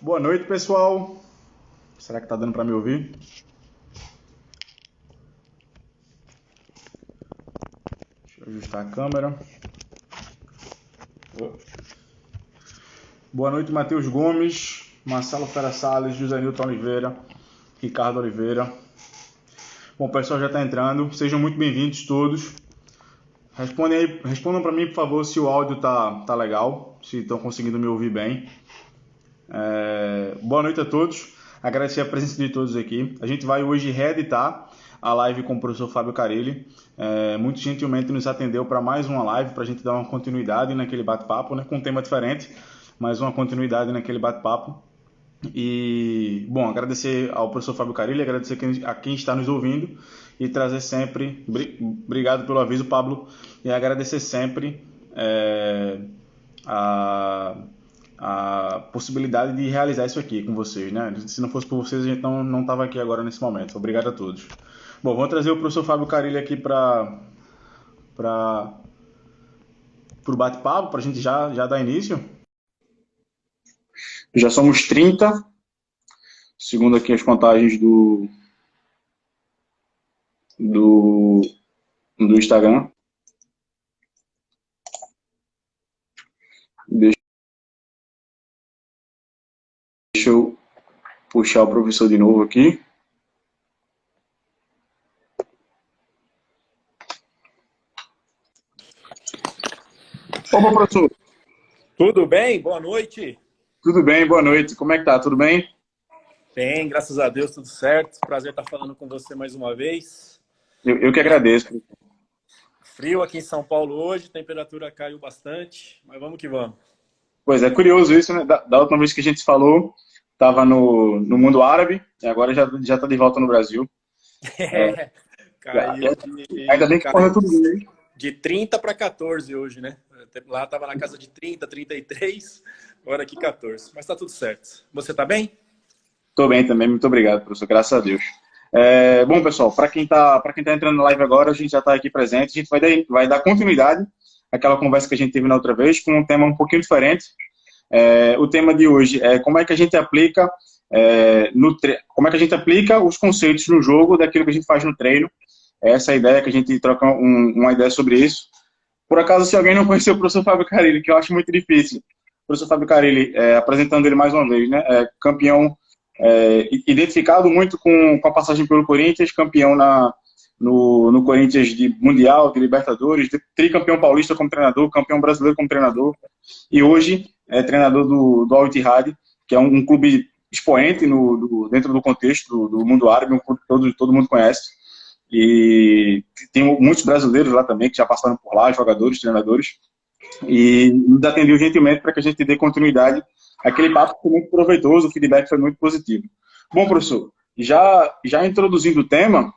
Boa noite, pessoal. Será que tá dando para me ouvir? Deixa eu ajustar a câmera. Boa noite, Matheus Gomes, Marcelo Fera Salles, José Nilton Oliveira, Ricardo Oliveira. Bom, o pessoal já está entrando. Sejam muito bem-vindos todos. Respondam para mim, por favor, se o áudio tá legal, se estão conseguindo me ouvir bem. Boa noite a todos. Agradecer a presença de todos aqui. A gente vai hoje reeditar a live com o professor Fábio Carilli. Muito gentilmente nos atendeu para mais uma live, para a gente dar uma continuidade naquele bate-papo, né, com um tema diferente, mas uma continuidade naquele bate-papo. E, bom, agradecer ao professor Fábio Carilli, agradecer a quem está nos ouvindo e trazer sempre, obrigado pelo aviso, Pablo, e agradecer sempre a possibilidade de realizar isso aqui com vocês, né? Se não fosse por vocês, a gente não estava aqui agora nesse momento. Obrigado a todos. Bom, vou trazer o professor Fábio Carilli aqui para o bate-papo, para a gente já dar início. Já somos 30, segundo aqui as contagens do Instagram. Deixa eu puxar o professor de novo aqui. Opa, professor. Tudo bem? Boa noite. Tudo bem, boa noite. Como é que tá? Tudo bem? Bem, graças a Deus, tudo certo. Prazer estar falando com você mais uma vez. Eu que agradeço. Frio aqui em São Paulo hoje, temperatura caiu bastante, mas vamos que vamos. Pois é, curioso isso, né? Da última vez que a gente falou, estava no mundo árabe, e agora já está de volta no Brasil. Caiu Ainda bem que correu tudo bem. De 30 para 14 hoje, né? Lá estava na casa de 30, 33, agora aqui 14. Mas está tudo certo. Você está bem? Estou bem também, muito obrigado, professor, graças a Deus. Bom, pessoal, para quem tá entrando na live agora, a gente já está aqui presente, a gente vai dar continuidade àquela conversa que a gente teve na outra vez, com um tema um pouquinho diferente. O tema de hoje é como é que a gente aplica como é que a gente aplica os conceitos no jogo daquilo que a gente faz no treino. Essa é a ideia, que a gente troca uma ideia sobre isso. Por acaso, se alguém não conheceu o professor Fábio Carilli, que eu acho muito difícil, o professor Fábio Carilli, apresentando ele mais uma vez, né, campeão, identificado muito com a passagem pelo Corinthians, campeão no Corinthians de Mundial, de Libertadores, tricampeão paulista como treinador, campeão brasileiro como treinador, e hoje é treinador do Al Ittihad, que é um clube expoente dentro do contexto do mundo árabe, um clube que todo mundo conhece. E tem muitos brasileiros lá também que já passaram por lá, jogadores, treinadores, e nos atendeu gentilmente para que a gente dê continuidade àquele papo. Foi muito proveitoso, o feedback foi muito positivo. Bom, professor, já introduzindo o tema,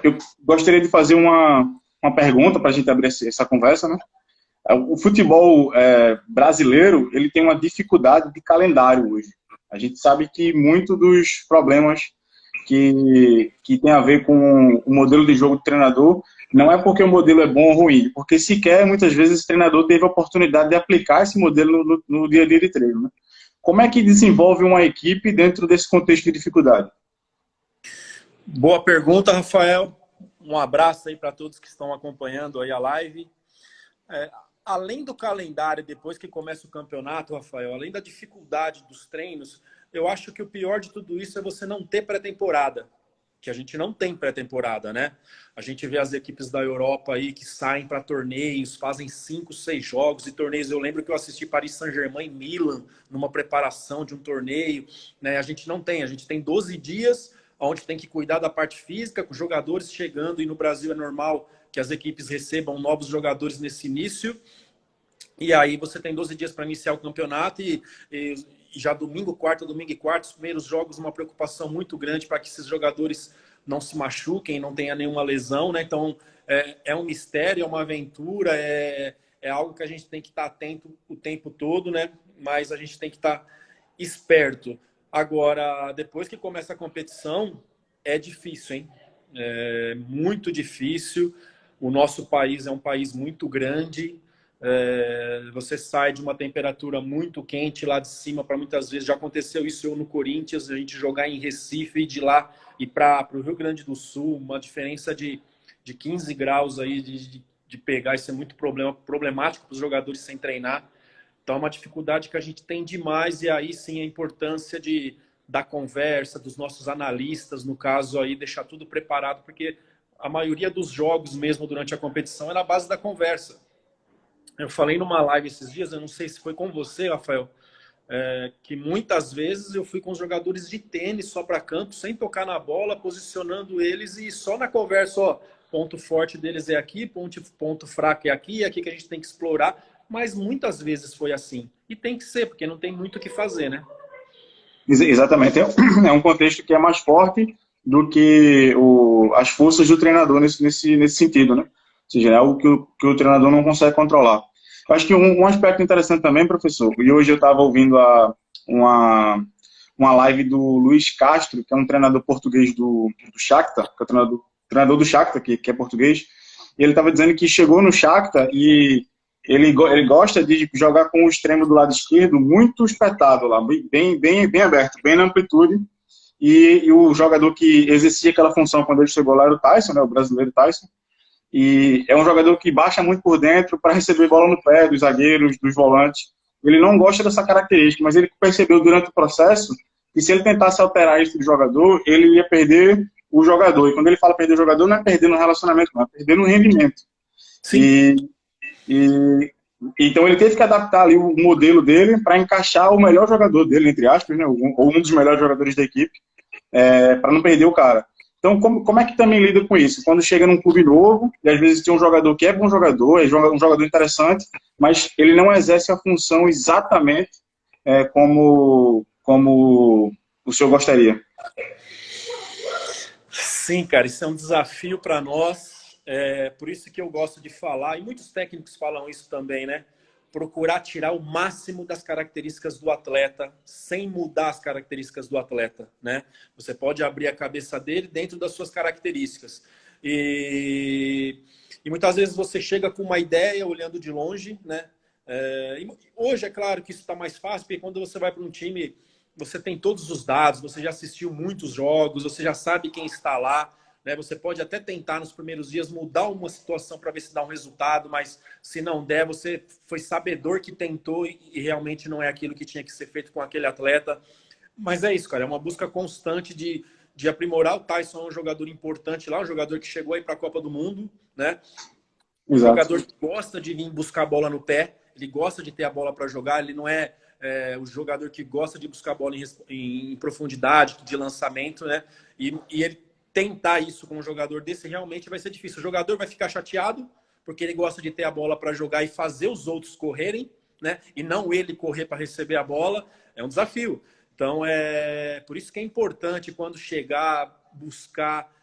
eu gostaria de fazer uma pergunta para a gente abrir essa conversa, né? O futebol brasileiro, ele tem uma dificuldade de calendário hoje. A gente sabe que muito dos problemas que tem a ver com o modelo de jogo do treinador não é porque o modelo é bom ou ruim, porque sequer, muitas vezes, esse treinador teve a oportunidade de aplicar esse modelo no dia a dia de treino, né? Como é que desenvolve uma equipe dentro desse contexto de dificuldade? Boa pergunta, Rafael. Um abraço aí para todos que estão acompanhando aí a live. Além do calendário, depois que começa o campeonato, Rafael, além da dificuldade dos treinos, eu acho que o pior de tudo isso é você não ter pré-temporada, que a gente não tem pré-temporada, né? A gente vê as equipes da Europa aí que saem para torneios, fazem 5, 6 jogos e torneios. Eu lembro que eu assisti Paris Saint-Germain e Milan numa preparação de um torneio, né? A gente não tem, a gente tem 12 dias onde tem que cuidar da parte física, com jogadores chegando, e no Brasil é normal que as equipes recebam novos jogadores nesse início. E aí você tem 12 dias para iniciar o campeonato e já domingo, quarta, os primeiros jogos, uma preocupação muito grande para que esses jogadores não se machuquem, não tenha nenhuma lesão, né? Então, é um mistério, é uma aventura, é algo que a gente tem que estar atento o tempo todo, né? Mas a gente tem que estar esperto. Agora, depois que começa a competição, é difícil, hein? É muito difícil. O nosso país é um país muito grande, Você sai de uma temperatura muito quente lá de cima para muitas vezes. Já aconteceu isso eu no Corinthians, a gente jogar em Recife e de lá ir para o Rio Grande do Sul, uma diferença de 15 graus aí de pegar. Isso é muito problemático para os jogadores sem treinar. Então é uma dificuldade que a gente tem demais, e aí sim a importância da conversa, dos nossos analistas, no caso aí, deixar tudo preparado, porque a maioria dos jogos mesmo durante a competição é na base da conversa. Eu falei numa live esses dias, eu não sei se foi com você, Rafael, que muitas vezes eu fui com os jogadores de tênis só para campo, sem tocar na bola, posicionando eles e só na conversa, ó, ponto forte deles é aqui, ponto fraco é aqui que a gente tem que explorar, mas muitas vezes foi assim. E tem que ser, porque não tem muito o que fazer, né? Exatamente. É um contexto que é mais forte do que as forças do treinador nesse sentido, né? Ou seja, é algo que o treinador não consegue controlar. Eu acho que um aspecto interessante também, professor, e hoje eu estava ouvindo uma live do Luiz Castro, que é um treinador português do Shakhtar, que é o treinador do Shakhtar, que é português, e ele estava dizendo que chegou no Shakhtar e ele gosta de jogar com o extremo do lado esquerdo muito espetado lá, bem aberto, bem na amplitude, e o jogador que exercia aquela função quando ele chegou lá era o Tyson, né, o brasileiro Tyson, e é um jogador que baixa muito por dentro para receber bola no pé dos zagueiros, dos volantes. Ele não gosta dessa característica, mas ele percebeu durante o processo que se ele tentasse alterar isso do jogador, ele ia perder o jogador. E quando ele fala perder o jogador, não é perder no relacionamento, não, é perder no rendimento. Sim. E então ele teve que adaptar ali o modelo dele para encaixar o melhor jogador dele, entre aspas, né, ou um dos melhores jogadores da equipe, para não perder o cara. Então, como é que também lida com isso? Quando chega num clube novo, e às vezes tem um jogador que é bom jogador, é um jogador interessante, mas ele não exerce a função exatamente como o senhor gostaria. Sim, cara, isso é um desafio para nós. Por isso que eu gosto de falar, e muitos técnicos falam isso também, né? Procurar tirar o máximo das características do atleta, sem mudar as características do atleta, né? Você pode abrir a cabeça dele dentro das suas características. E muitas vezes você chega com uma ideia olhando de longe, né? Hoje é claro que isso está mais fácil, porque quando você vai para um time, você tem todos os dados, você já assistiu muitos jogos, você já sabe quem está lá, né? Você pode até tentar nos primeiros dias mudar uma situação para ver se dá um resultado, mas se não der, você foi sabedor que tentou e realmente não é aquilo que tinha que ser feito com aquele atleta. Mas é isso, cara, é uma busca constante de aprimorar. O Tyson é um jogador importante lá, um jogador que chegou aí para a Copa do Mundo, né? Um Exato. jogador que gosta de vir buscar a bola no pé, ele gosta de ter a bola para jogar, ele não é o jogador que gosta de buscar a bola em profundidade, de lançamento, né? E ele tentar isso com um jogador desse realmente vai ser difícil. O jogador vai ficar chateado porque ele gosta de ter a bola para jogar e fazer os outros correrem, né? E não ele correr para receber a bola. É um desafio. Então, por isso que é importante quando chegar, buscar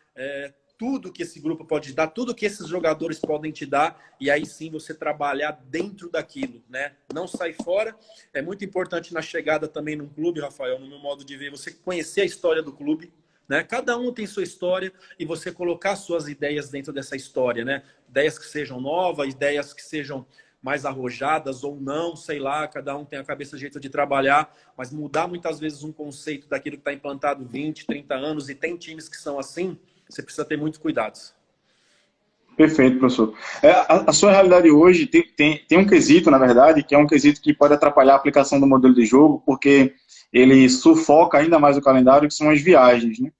tudo que esse grupo pode dar, tudo que esses jogadores podem te dar, e aí sim você trabalhar dentro daquilo, né? Não sair fora. É muito importante na chegada também num clube, Rafael, no meu modo de ver, você conhecer a história do clube, né? Cada um tem sua história e você colocar suas ideias dentro dessa história, né? Ideias que sejam novas, ideias que sejam mais arrojadas ou não, sei lá, cada um tem a cabeça de jeito de trabalhar, mas mudar muitas vezes um conceito daquilo que está implantado 20, 30 anos, e tem times que são assim, você precisa ter muitos cuidados. Perfeito, professor. A sua realidade hoje tem um quesito, na verdade, que é um quesito que pode atrapalhar a aplicação do modelo de jogo, porque ele sufoca ainda mais o calendário, que são as viagens, né?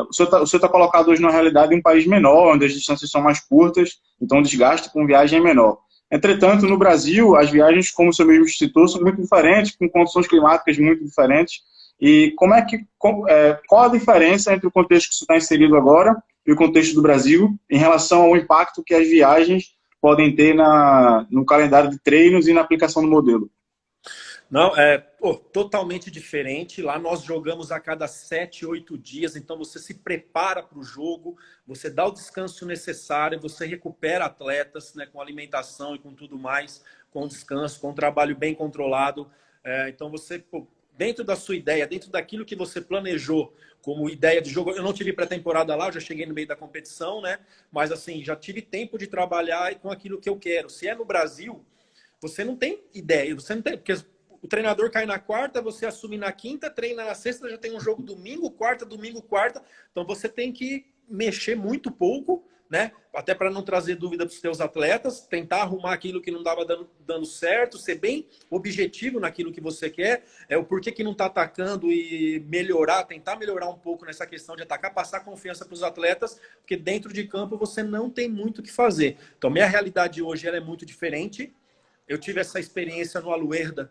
O senhor está colocado hoje na realidade em um país menor, onde as distâncias são mais curtas, então o desgaste com viagem é menor. Entretanto, no Brasil, as viagens, como o senhor mesmo citou, são muito diferentes, com condições climáticas muito diferentes. E qual a diferença entre o contexto que você está inserido agora e o contexto do Brasil em relação ao impacto que as viagens podem ter no calendário de treinos e na aplicação do modelo? Não, totalmente diferente. Lá nós jogamos a cada 7, 8 dias, então você se prepara para o jogo, você dá o descanso necessário, você recupera atletas, né, com alimentação e com tudo mais, com descanso, com um trabalho bem controlado. Então você dentro da sua ideia, dentro daquilo que você planejou como ideia de jogo. Eu não tive pré-temporada lá, eu já cheguei no meio da competição, né? Mas assim, já tive tempo de trabalhar com aquilo que eu quero. Se é no Brasil, você não tem ideia, você não tem, porque o treinador cai na quarta, você assume na quinta, treina na sexta, já tem um jogo domingo, quarta, então você tem que mexer muito pouco, né? Até para não trazer dúvida para os seus atletas, tentar arrumar aquilo que não estava dando certo, ser bem objetivo naquilo que você quer, o porquê que não está atacando e melhorar, tentar melhorar um pouco nessa questão de atacar, passar confiança para os atletas, porque dentro de campo você não tem muito o que fazer. Então, minha realidade hoje ela é muito diferente. Eu tive essa experiência no Aluerda,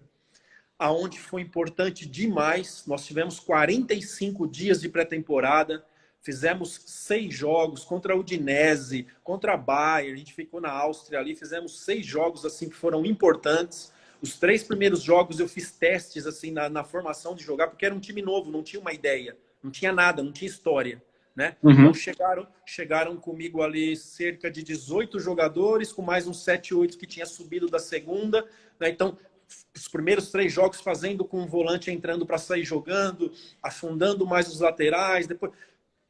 aonde foi importante demais. Nós tivemos 45 dias de pré-temporada, fizemos 6 jogos contra a Udinese, contra a Bayern, a gente ficou na Áustria ali, fizemos 6 jogos assim que foram importantes. Os 3 primeiros jogos eu fiz testes assim na formação de jogar, porque era um time novo, não tinha uma ideia, não tinha nada, não tinha história, né? Então chegaram comigo ali cerca de 18 jogadores, com mais uns 7, 8 que tinha subido da segunda, né? Então os primeiros 3 jogos fazendo com o volante entrando para sair jogando, afundando mais os laterais, depois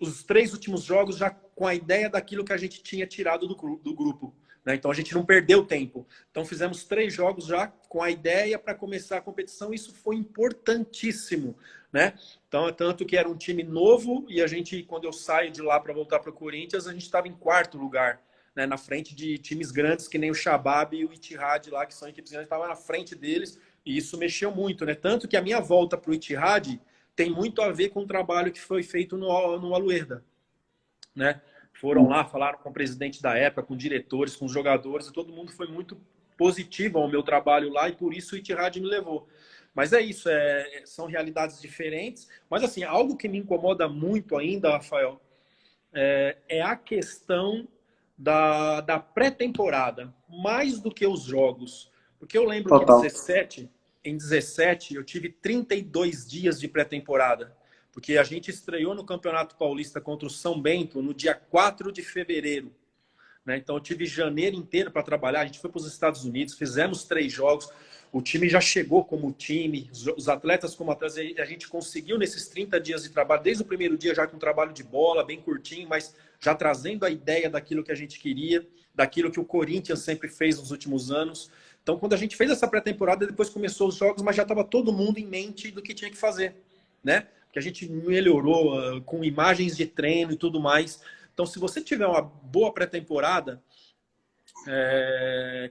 os 3 últimos jogos já com a ideia daquilo que a gente tinha tirado do grupo, né? Então a gente não perdeu tempo. Então fizemos 3 jogos já com a ideia para começar a competição. Isso foi importantíssimo, né? Então, tanto que era um time novo e a gente, quando eu saio de lá para voltar para o Corinthians, a gente estava em 4º lugar, né? Na frente de times grandes que nem o Shabab e o Ittihad lá, que são equipes grandes, estava na frente deles e isso mexeu muito, né? Tanto que a minha volta para o Ittihad tem muito a ver com o trabalho que foi feito no Aluerda, né? Foram lá, falaram com o presidente da época, com diretores, com os jogadores, e todo mundo foi muito positivo ao meu trabalho lá, e por isso o Ittihad me levou. Mas é isso, são realidades diferentes. Mas assim, algo que me incomoda muito ainda, Rafael, é a questão da pré-temporada, mais do que os jogos. Porque eu lembro que em 17 eu tive 32 dias de pré-temporada. Porque a gente estreou no Campeonato Paulista contra o São Bento no dia 4 de fevereiro. Né? Então eu tive janeiro inteiro para trabalhar. A gente foi para os Estados Unidos, fizemos 3 jogos. O time já chegou como time, os atletas como atletas. A gente conseguiu nesses 30 dias de trabalho, desde o primeiro dia já com um trabalho de bola, bem curtinho, mas já trazendo a ideia daquilo que a gente queria, daquilo que o Corinthians sempre fez nos últimos anos. Então, quando a gente fez essa pré-temporada, depois começou os jogos, mas já estava todo mundo em mente do que tinha que fazer, né? Que a gente melhorou com imagens de treino e tudo mais. Então, se você tiver uma boa pré-temporada,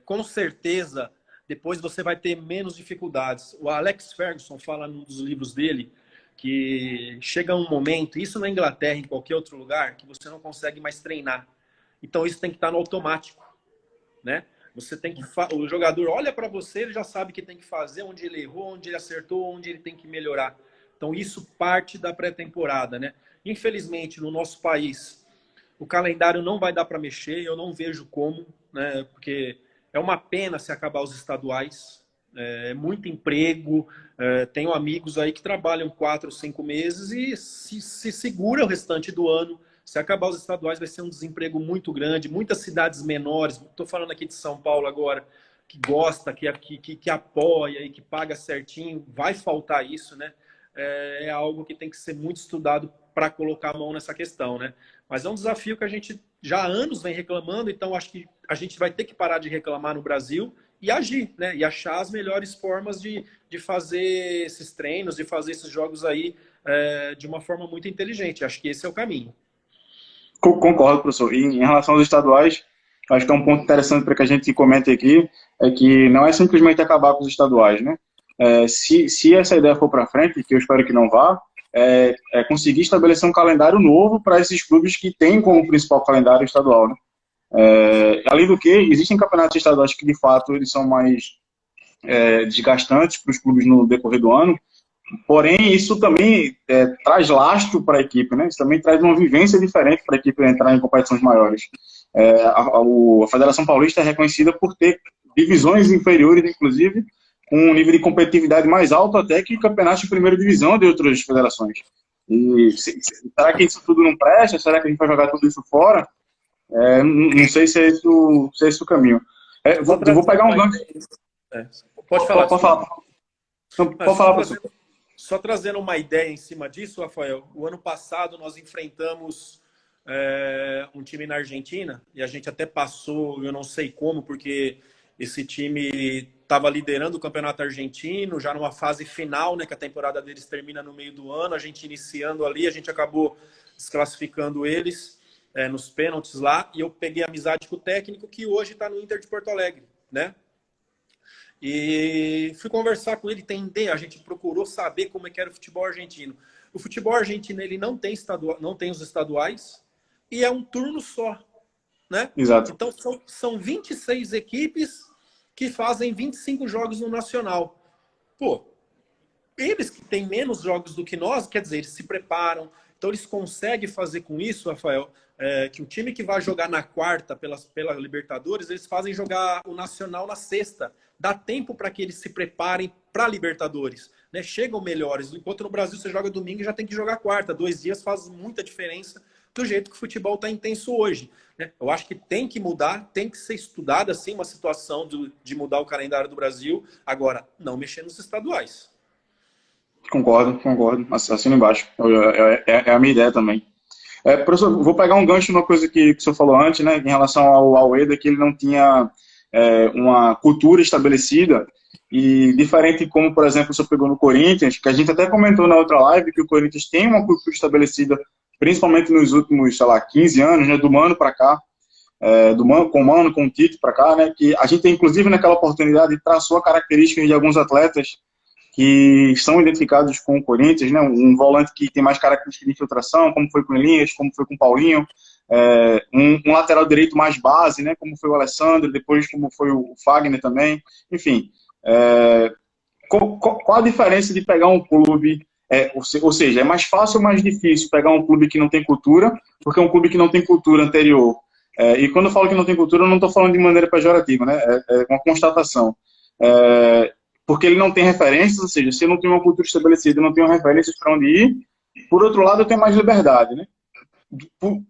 com certeza, depois você vai ter menos dificuldades. O Alex Ferguson fala num dos livros dele que chega um momento, isso na Inglaterra, em qualquer outro lugar, que você não consegue mais treinar. Então, isso tem que estar no automático, né? Você tem que o jogador olha para você, ele já sabe o que tem que fazer, onde ele errou, onde ele acertou, onde ele tem que melhorar. Então, isso parte da pré-temporada, né? Infelizmente, no nosso país, o calendário não vai dar para mexer, eu não vejo como, né? Porque é uma pena se acabar os estaduais, é muito emprego, tenho amigos aí que trabalham 4 ou 5 meses e se segura o restante do ano. Se acabar os estaduais vai ser um desemprego muito grande, muitas cidades menores, estou falando aqui de São Paulo agora, que gosta, que apoia e que paga certinho, vai faltar isso, né? É algo que tem que ser muito estudado para colocar a mão nessa questão, né? Mas é um desafio que a gente já há anos vem reclamando, então acho que a gente vai ter que parar de reclamar no Brasil e agir, né? E achar as melhores formas de fazer esses treinos, de fazer esses jogos aí de uma forma muito inteligente. Acho que esse é o caminho. Concordo, professor. E em relação aos estaduais, acho que é um ponto interessante para que a gente comente aqui, é que não é simplesmente acabar com os estaduais, né? Se essa ideia for para frente, que eu espero que não vá, conseguir estabelecer um calendário novo para esses clubes que têm como principal calendário estadual, né? Além do que, existem campeonatos estaduais que, de fato, eles são mais desgastantes para os clubes no decorrer do ano, porém, isso também traz lastro para a equipe, né? Isso também traz uma vivência diferente para a equipe entrar em competições maiores. A Federação Paulista é reconhecida por ter divisões inferiores, inclusive, com um nível de competitividade mais alto até que campeonatos de primeira divisão de outras federações. E será que isso tudo não presta? Será que a gente vai jogar tudo isso fora? Não sei se é esse o caminho. Vou pegar um gancho. Pode falar. Pode falar, professor. Só trazendo uma ideia em cima disso, Rafael, o ano passado nós enfrentamos um time na Argentina e a gente até passou, eu não sei como, porque esse time estava liderando o campeonato argentino, já numa fase final, né, que a temporada deles termina no meio do ano, a gente iniciando ali, a gente acabou desclassificando eles nos pênaltis lá, e eu peguei amizade com o técnico, que hoje está no Inter de Porto Alegre, né? E fui conversar com ele, entender, a gente procurou saber como é que era o futebol argentino. O futebol argentino, ele não tem os estaduais, e é um turno só, né? Exato. Então, são 26 equipes que fazem 25 jogos no Nacional. Pô, eles que têm menos jogos do que nós, quer dizer, eles se preparam. Então, eles conseguem fazer com isso, Rafael, que o time que vai jogar na quarta pela Libertadores, eles fazem jogar o Nacional na sexta. Dá tempo para que eles se preparem para a Libertadores. Né? Chegam melhores. Enquanto no Brasil você joga domingo e já tem que jogar quarta. 2 dias faz muita diferença do jeito que o futebol está intenso hoje. Né? Eu acho que tem que mudar, tem que ser estudada assim uma situação de mudar o calendário do Brasil. Agora, não mexer nos estaduais. Concordo. Assina embaixo. É a minha ideia também. Professor, vou pegar um gancho numa coisa que o senhor falou antes, né, em relação ao Almeida, que ele não tinha uma cultura estabelecida, e diferente como, por exemplo, o senhor pegou no Corinthians, que a gente até comentou na outra live que o Corinthians tem uma cultura estabelecida, principalmente nos últimos, sei lá, 15 anos, né, do Mano para cá, com o Mano, com o Tite para cá, né, que a gente, inclusive, naquela oportunidade, traçou a característica de alguns atletas que são identificados com o Corinthians, né? Um volante que tem mais características de infiltração, como foi com o Elias, como foi com o Paulinho, um lateral direito mais base, né? Como foi o Alessandro, depois como foi o Fagner também, enfim. Qual a diferença de pegar um clube, ou seja, é mais fácil ou mais difícil pegar um clube que não tem cultura, porque é um clube que não tem cultura anterior. E quando eu falo que não tem cultura, eu não estou falando de maneira pejorativa, né? É uma constatação. Porque ele não tem referências, ou seja, se eu não tenho uma cultura estabelecida, eu não tenho referências para onde ir. Por outro lado, eu tenho mais liberdade, né?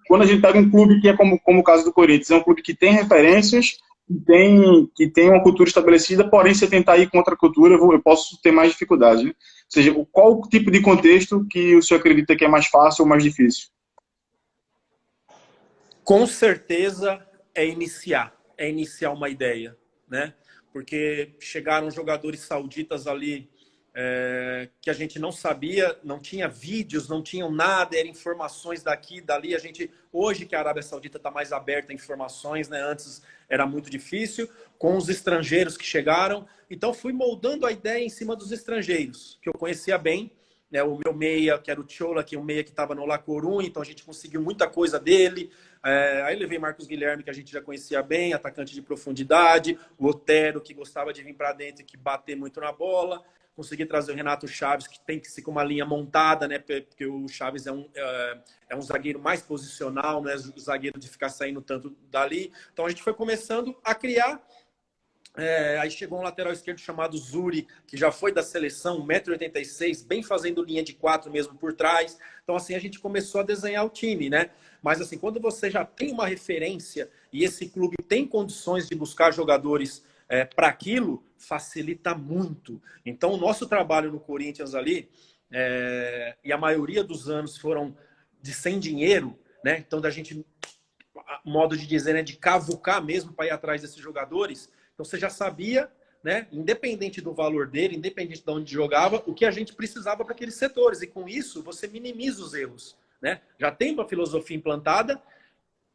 Quando a gente pega um clube que é como o caso do Corinthians, é um clube que tem referências, que tem uma cultura estabelecida, porém, se eu tentar ir contra a cultura, eu posso ter mais dificuldade, né? Ou seja, qual o tipo de contexto que o senhor acredita que é mais fácil ou mais difícil? Com certeza é iniciar uma ideia, né? Porque chegaram jogadores sauditas ali que a gente não sabia, não tinha vídeos, não tinham nada, eram informações daqui, dali. A gente, hoje que a Arábia Saudita está mais aberta a informações, né? Antes era muito difícil, com os estrangeiros que chegaram. Então fui moldando a ideia em cima dos estrangeiros, que eu conhecia bem. Né, o meu meia, que era o Chola, que é um meia que estava no La Coruña, então a gente conseguiu muita coisa dele. Aí levei Marcos Guilherme, que a gente já conhecia bem, atacante de profundidade, o Otero, que gostava de vir para dentro e que bater muito na bola. Consegui trazer o Renato Chaves, que tem que ser com uma linha montada, né? Porque o Chaves é um zagueiro mais posicional, não é o zagueiro de ficar saindo tanto dali. Então a gente foi começando a criar. Aí chegou um lateral esquerdo chamado Zuri, que já foi da seleção, 1,86 m, bem fazendo linha de 4 mesmo por trás. Então, assim, a gente começou a desenhar o time, né? Mas, assim, quando você já tem uma referência e esse clube tem condições de buscar jogadores para aquilo, facilita muito. Então, o nosso trabalho no Corinthians ali, e a maioria dos anos foram de sem dinheiro, né? Então, da gente, modo de dizer, né, de cavucar mesmo para ir atrás desses jogadores. Então você já sabia, né, independente do valor dele, independente de onde jogava, o que a gente precisava para aqueles setores. E com isso você minimiza os erros. Né? Já tem uma filosofia implantada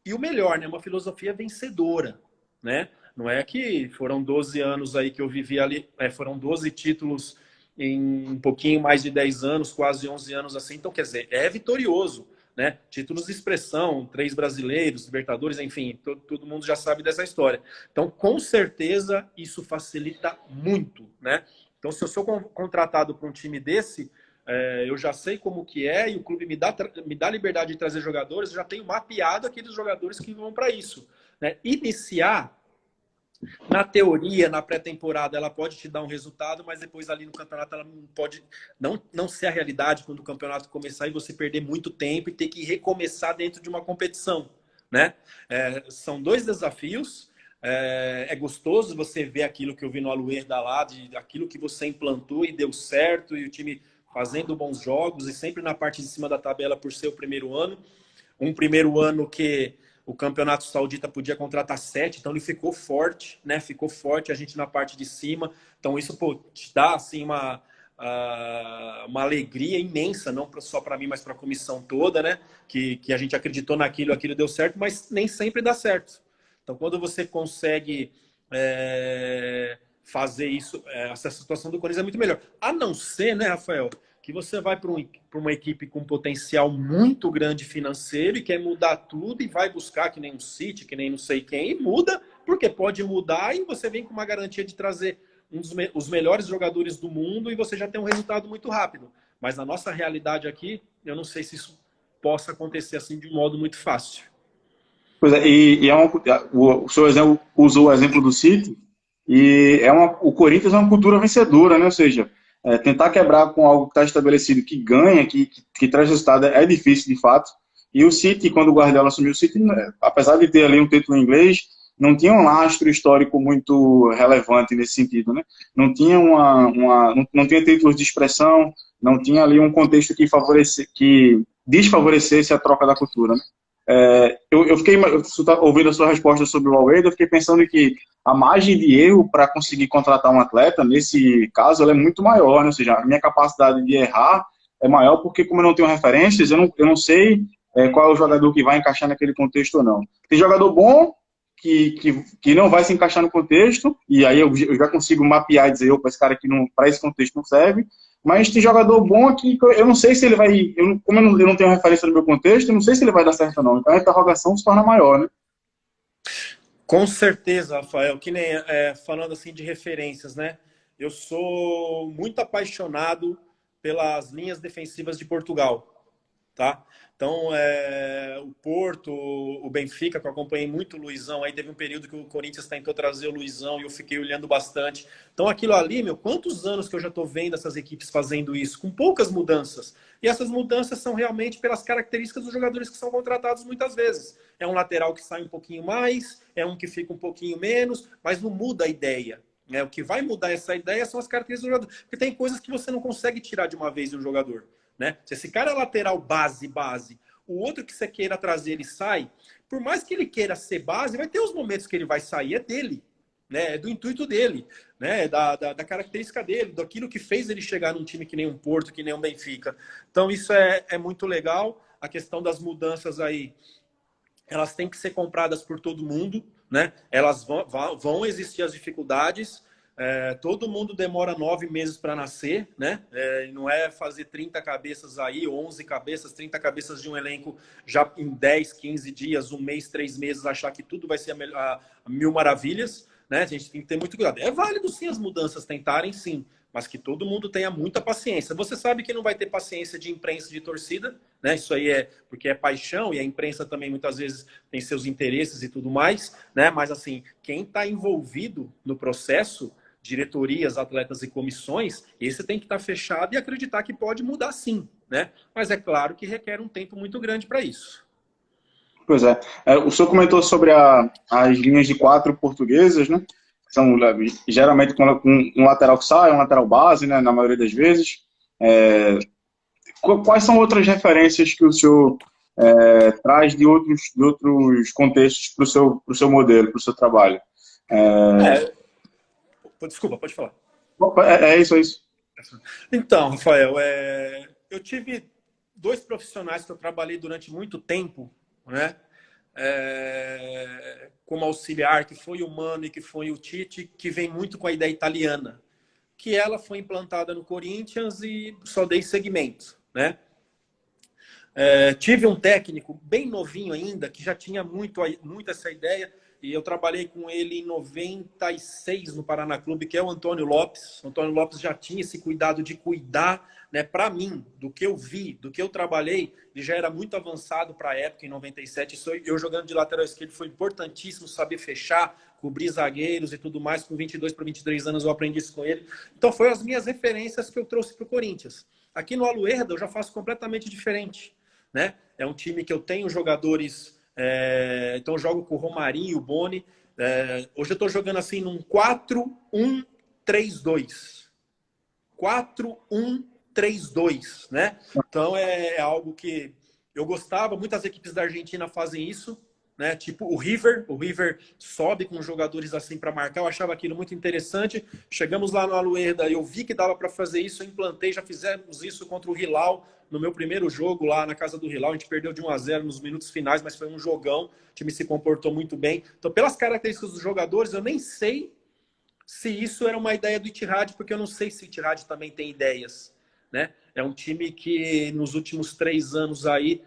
e o melhor, né, uma filosofia vencedora. Né? Não é que foram 12 anos aí que eu vivi ali, foram 12 títulos em um pouquinho mais de 10 anos, quase 11 anos assim. Então, quer dizer, é vitorioso. Né? Títulos de expressão, 3 brasileiros, Libertadores, enfim, todo mundo já sabe dessa história. Então, com certeza, isso facilita muito, né? Então, se eu sou contratado para um time desse, eu já sei como que é e o clube me dá liberdade de trazer jogadores, eu já tenho mapeado aqueles jogadores que vão para isso. Né? Iniciar, na teoria, na pré-temporada, ela pode te dar um resultado, mas depois ali no campeonato ela não pode não ser a realidade quando o campeonato começar e você perder muito tempo e ter que recomeçar dentro de uma competição. Né? São 2 desafios. É gostoso você ver aquilo que eu vi no Aluer da lá, aquilo que você implantou e deu certo e o time fazendo bons jogos e sempre na parte de cima da tabela por ser o primeiro ano. Um primeiro ano que o Campeonato Saudita podia contratar 7, então ele ficou forte, né? Ficou forte a gente na parte de cima. Então isso, pô, te dá assim uma alegria imensa, não só para mim, mas para a comissão toda, né? Que a gente acreditou naquilo, aquilo deu certo, mas nem sempre dá certo. Então quando você consegue fazer isso, essa situação do Corinthians é muito melhor. A não ser, né, Rafael, que você vai para uma equipe com potencial muito grande financeiro e quer mudar tudo e vai buscar que nem um City, que nem não sei quem, e muda, porque pode mudar e você vem com uma garantia de trazer os melhores jogadores do mundo e você já tem um resultado muito rápido. Mas na nossa realidade aqui, eu não sei se isso possa acontecer assim de um modo muito fácil. Pois é, o seu exemplo usou o exemplo do City, o Corinthians é uma cultura vencedora, né? Ou seja, tentar quebrar com algo que está estabelecido, que ganha, que traz resultado, é difícil de fato. E o City, quando o Guardiola assumiu o City, apesar de ter ali um título em inglês, não tinha um lastro histórico muito relevante nesse sentido, né? Não tinha não tinha títulos de expressão, não tinha ali um contexto que desfavorecesse a troca da cultura, né? Eu fiquei ouvindo a sua resposta sobre o Almeida, eu fiquei pensando que a margem de erro para conseguir contratar um atleta, nesse caso, ela é muito maior, né? Ou seja, a minha capacidade de errar é maior porque, como eu não tenho referências, eu não sei qual é o jogador que vai encaixar naquele contexto ou não. Tem jogador bom que não vai se encaixar no contexto, e aí eu já consigo mapear e dizer, opa, esse cara aqui para esse contexto não serve. Mas tem jogador bom aqui, eu não sei se ele vai. Como eu não tenho referência no meu contexto, eu não sei se ele vai dar certo ou não. Então a interrogação se torna maior, né? Com certeza, Rafael. Que nem falando assim de referências, né? Eu sou muito apaixonado pelas linhas defensivas de Portugal, tá? Então, o Porto, o Benfica, que eu acompanhei muito o Luizão, aí teve um período que o Corinthians tentou trazer o Luizão e eu fiquei olhando bastante. Então, aquilo ali, quantos anos que eu já estou vendo essas equipes fazendo isso, com poucas mudanças. E essas mudanças são realmente pelas características dos jogadores que são contratados muitas vezes. É um lateral que sai um pouquinho mais, é um que fica um pouquinho menos, mas não muda a ideia. O que vai mudar essa ideia são as características do jogador. Porque tem coisas que você não consegue tirar de uma vez de um jogador. Né? Se esse cara é lateral base, o outro que você queira trazer, ele sai, por mais que ele queira ser base, vai ter os momentos que ele vai sair, é dele, né? É do intuito dele, né? Da característica dele, daquilo que fez ele chegar num time que nem um Porto, que nem um Benfica. Então isso é muito legal. A questão das mudanças aí, elas têm que ser compradas por todo mundo, né? Elas vão existir as dificuldades. Todo mundo demora 9 meses para nascer, né? Não é fazer 30 cabeças aí, 11 cabeças, 30 cabeças de um elenco já em 10, 15 dias, um mês, 3 meses, achar que tudo vai ser a mil maravilhas, né? A gente tem que ter muito cuidado. É válido sim as mudanças tentarem, sim, mas que todo mundo tenha muita paciência. Você sabe que não vai ter paciência de imprensa e de torcida, né? Isso aí é porque é paixão e a imprensa também muitas vezes tem seus interesses e tudo mais, né? Mas assim, quem está envolvido no processo, diretorias, atletas e comissões, esse tem que estar fechado e acreditar que pode mudar sim, né? Mas é claro que requer um tempo muito grande para isso. Pois é. O senhor comentou sobre as linhas de 4 portuguesas, né? São geralmente com um lateral que sai, um lateral base, né? Na maioria das vezes. Quais são outras referências que o senhor traz de outros contextos para o seu modelo, para o seu trabalho? Desculpa, pode falar. É isso. Então, Rafael, eu tive 2 profissionais que eu trabalhei durante muito tempo, né? Como auxiliar, que foi o Mano e que foi o Tite, que vem muito com a ideia italiana, que ela foi implantada no Corinthians e só dei seguimento, né? Tive um técnico bem novinho ainda, que já tinha muito essa ideia, e eu trabalhei com ele em 96 no Paraná Clube, que é o Antônio Lopes. O Antônio Lopes já tinha esse cuidado de cuidar, né? Para mim, do que eu vi, do que eu trabalhei, ele já era muito avançado para a época, em 97. Eu jogando de lateral esquerdo foi importantíssimo saber fechar, cobrir zagueiros e tudo mais. Com 22 para 23 anos eu aprendi isso com ele. Então, foram as minhas referências que eu trouxe para o Corinthians. Aqui no Aluerda eu já faço completamente diferente, né? É um time que eu tenho jogadores... então eu jogo com o Romarinho e o Boni. Hoje eu estou jogando assim num 4-1-3-2. 4-1-3-2. 4-1-3-2, né? Então é algo que eu gostava. Muitas equipes da Argentina fazem isso, né? Tipo o River sobe com jogadores assim para marcar. Eu achava aquilo muito interessante. Chegamos lá no Alueda, eu vi que dava para fazer isso, eu implantei, já fizemos isso contra o Hilal no meu primeiro jogo lá na casa do Hilal. A gente perdeu de 1-0 nos minutos finais, mas foi um jogão. O time se comportou muito bem. Então, pelas características dos jogadores, eu nem sei se isso era uma ideia do Ittihad, porque eu não sei se o Ittihad também tem ideias, né? É um time que nos últimos 3 anos aí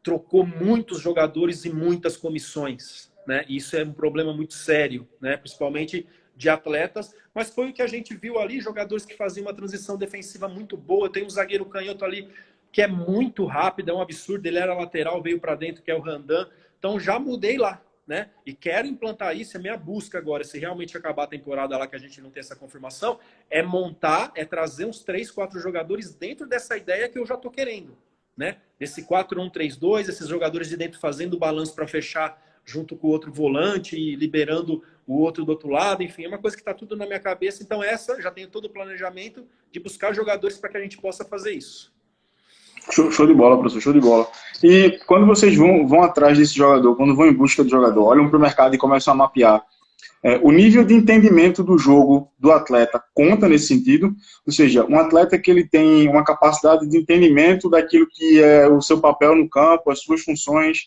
trocou muitos jogadores e muitas comissões, né? E isso é um problema muito sério, né? Principalmente de atletas, mas foi o que a gente viu ali, jogadores que faziam uma transição defensiva muito boa. Tem um zagueiro canhoto ali que é muito rápido, é um absurdo, ele era lateral, veio para dentro, que é o Randan. Então já mudei lá, né? E quero implantar isso, é minha busca agora, se realmente acabar a temporada lá, que a gente não tem essa confirmação, é montar, é trazer uns 3, 4 jogadores dentro dessa ideia que eu já tô querendo, né? Esse 4-1-3-2, esses jogadores de dentro fazendo o balanço para fechar junto com o outro volante e liberando o outro do outro lado. Enfim, é uma coisa que está tudo na minha cabeça. Então essa, já tenho todo o planejamento de buscar jogadores para que a gente possa fazer isso. Show de bola, professor, show de bola. E quando vocês vão atrás desse jogador, quando vão em busca do jogador, olham para o mercado e começam a mapear, o nível de entendimento do jogo do atleta conta nesse sentido? Ou seja, um atleta que ele tem uma capacidade de entendimento daquilo que é o seu papel no campo, as suas funções,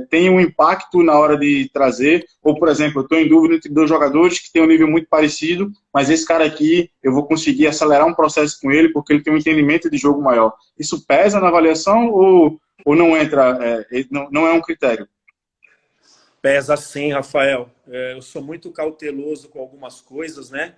tem um impacto na hora de trazer, ou, por exemplo, eu estou em dúvida entre 2 jogadores que têm um nível muito parecido, mas esse cara aqui, eu vou conseguir acelerar um processo com ele porque ele tem um entendimento de jogo maior. Isso pesa na avaliação ou não entra, não é um critério? Pesa sim, Rafael. Eu sou muito cauteloso com algumas coisas, né?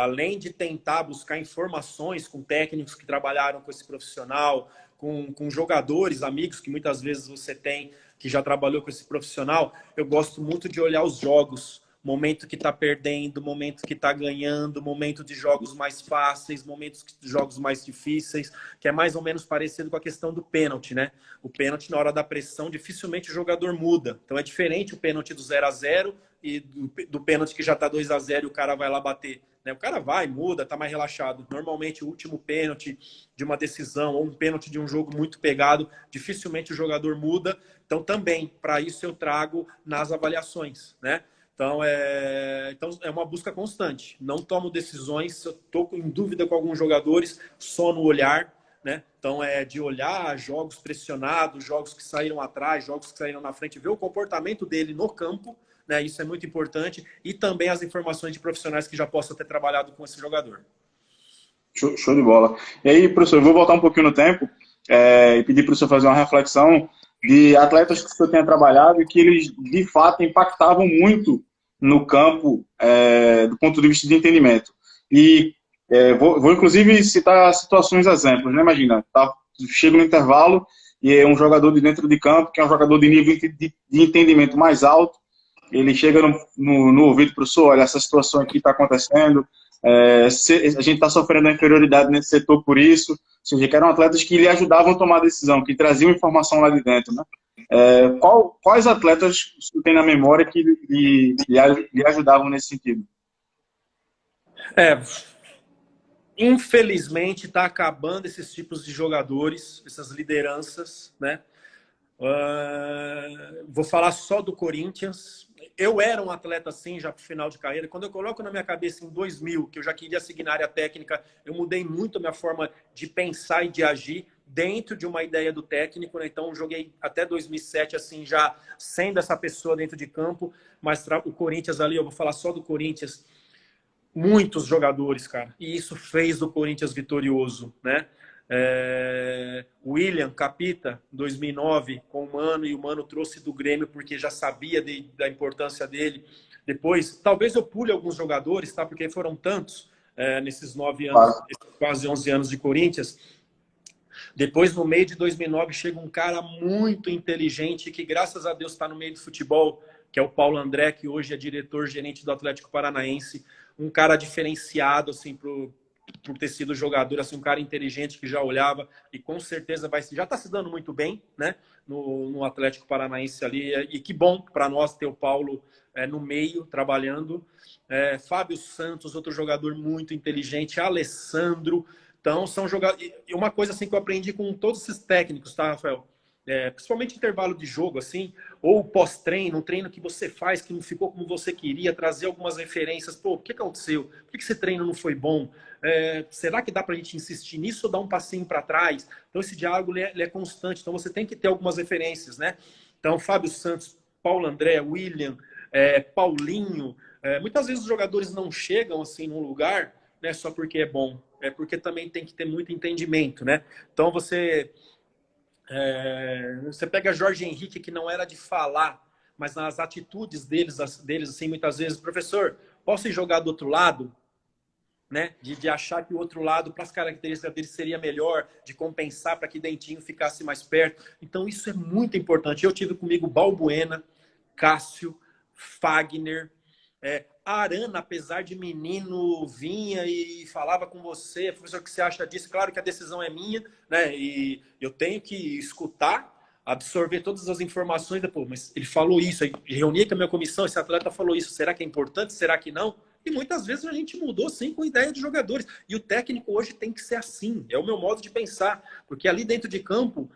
Além de tentar buscar informações com técnicos que trabalharam com esse profissional, com jogadores, amigos que muitas vezes você tem que já trabalhou com esse profissional, eu gosto muito de olhar os jogos. Momento que está perdendo, momento que está ganhando, momento de jogos mais fáceis, momentos de jogos mais difíceis, que é mais ou menos parecido com a questão do pênalti, né? O pênalti, na hora da pressão, dificilmente o jogador muda. Então é diferente o pênalti do 0-0 e do pênalti que já está 2-0 e o cara vai lá bater, né? O cara vai, muda, está mais relaxado. Normalmente o último pênalti de uma decisão ou um pênalti de um jogo muito pegado, dificilmente o jogador muda. Então também, para isso eu trago nas avaliações, né? Então é uma busca constante. Não tomo decisões, se eu estou em dúvida com alguns jogadores, só no olhar, né? Então é de olhar jogos pressionados, jogos que saíram atrás, jogos que saíram na frente, ver o comportamento dele no campo, né? Isso é muito importante. E também as informações de profissionais que já possam ter trabalhado com esse jogador. Show de bola. E aí, professor, eu vou voltar um pouquinho no tempo e pedir para o senhor fazer uma reflexão de atletas que o senhor tenha trabalhado e que eles, de fato, impactavam muito no campo do ponto de vista de entendimento. E vou inclusive, citar situações, exemplos, né? Imagina, chega no intervalo e é um jogador de dentro de campo, que é um jogador de nível de entendimento mais alto, ele chega no ouvido do professor, olha, essa situação aqui está acontecendo, a gente está sofrendo a inferioridade nesse setor por isso. Ou seja, que eram atletas que lhe ajudavam a tomar a decisão, que traziam informação lá de dentro, né? Quais atletas você tem na memória que lhe ajudavam nesse sentido? Infelizmente está acabando esses tipos de jogadores, essas lideranças, né? Vou falar só do Corinthians. Eu era um atleta assim já para o final de carreira. Quando eu coloco na minha cabeça em 2000 que eu já queria seguir na área técnica, eu mudei muito a minha forma de pensar e de agir dentro de uma ideia do técnico, né? Então joguei até 2007 assim, já sendo essa pessoa dentro de campo. Mas o Corinthians ali, eu vou falar só do Corinthians, muitos jogadores, cara, e isso fez do Corinthians vitorioso, né? William Capita, 2009, com o Mano, e o Mano trouxe do Grêmio porque já sabia da importância dele. Depois, talvez eu pule alguns jogadores, tá? Porque foram tantos nesses 9 anos, quase 11 anos de Corinthians. Depois, no meio de 2009, chega um cara muito inteligente que, graças a Deus, está no meio do futebol, que é o Paulo André, que hoje é diretor-gerente do Atlético Paranaense. Um cara diferenciado, assim, por ter sido jogador, assim, um cara inteligente que já olhava e com certeza já está se dando muito bem, né, no Atlético Paranaense ali. E que bom para nós ter o Paulo no meio, trabalhando. Fábio Santos, outro jogador muito inteligente. Alessandro. Então, são jogadores... E uma coisa assim que eu aprendi com todos esses técnicos, tá, Rafael? Principalmente intervalo de jogo, assim, ou pós-treino, um treino que você faz que não ficou como você queria, trazer algumas referências. Pô, o que aconteceu? Por que esse treino não foi bom? Será que dá pra gente insistir nisso ou dar um passinho para trás? Então, esse diálogo ele é constante. Então, você tem que ter algumas referências, né? Então, Fábio Santos, Paulo André, William, Paulinho. Muitas vezes os jogadores não chegam assim num lugar, né, só porque é bom. É porque também tem que ter muito entendimento, né? Então, você pega Jorge Henrique, que não era de falar, mas nas atitudes deles assim, muitas vezes, professor, posso ir jogar do outro lado? Né? De achar que o outro lado, para as características dele, seria melhor, de compensar para que Dentinho ficasse mais perto. Então, isso é muito importante. Eu tive comigo Balbuena, Cássio, Fagner, Arana, apesar de menino, vinha e falava com você, professor, o que você acha disso? Claro que a decisão é minha, né? E eu tenho que escutar, absorver todas as informações depois. Mas ele falou isso, reuni com a minha comissão, esse atleta falou isso, será que é importante? Será que não? E muitas vezes a gente mudou, sim, com ideia de jogadores. E o técnico hoje tem que ser assim, é o meu modo de pensar. Porque ali dentro de campo,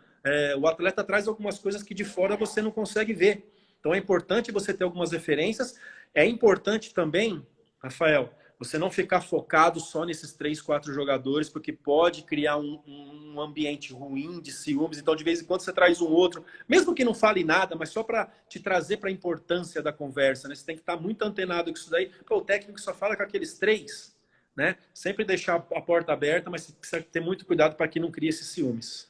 o atleta traz algumas coisas que de fora você não consegue ver. Então é importante você ter algumas referências. É importante também, Rafael, você não ficar focado só nesses 3, 4 jogadores, porque pode criar um ambiente ruim de ciúmes. Então, de vez em quando, você traz um outro, mesmo que não fale nada, mas só para te trazer para a importância da conversa, né? Você tem que estar muito antenado com isso daí. Pô, o técnico só fala com aqueles 3, né? Sempre deixar a porta aberta, mas você precisa ter muito cuidado para que não crie esses ciúmes.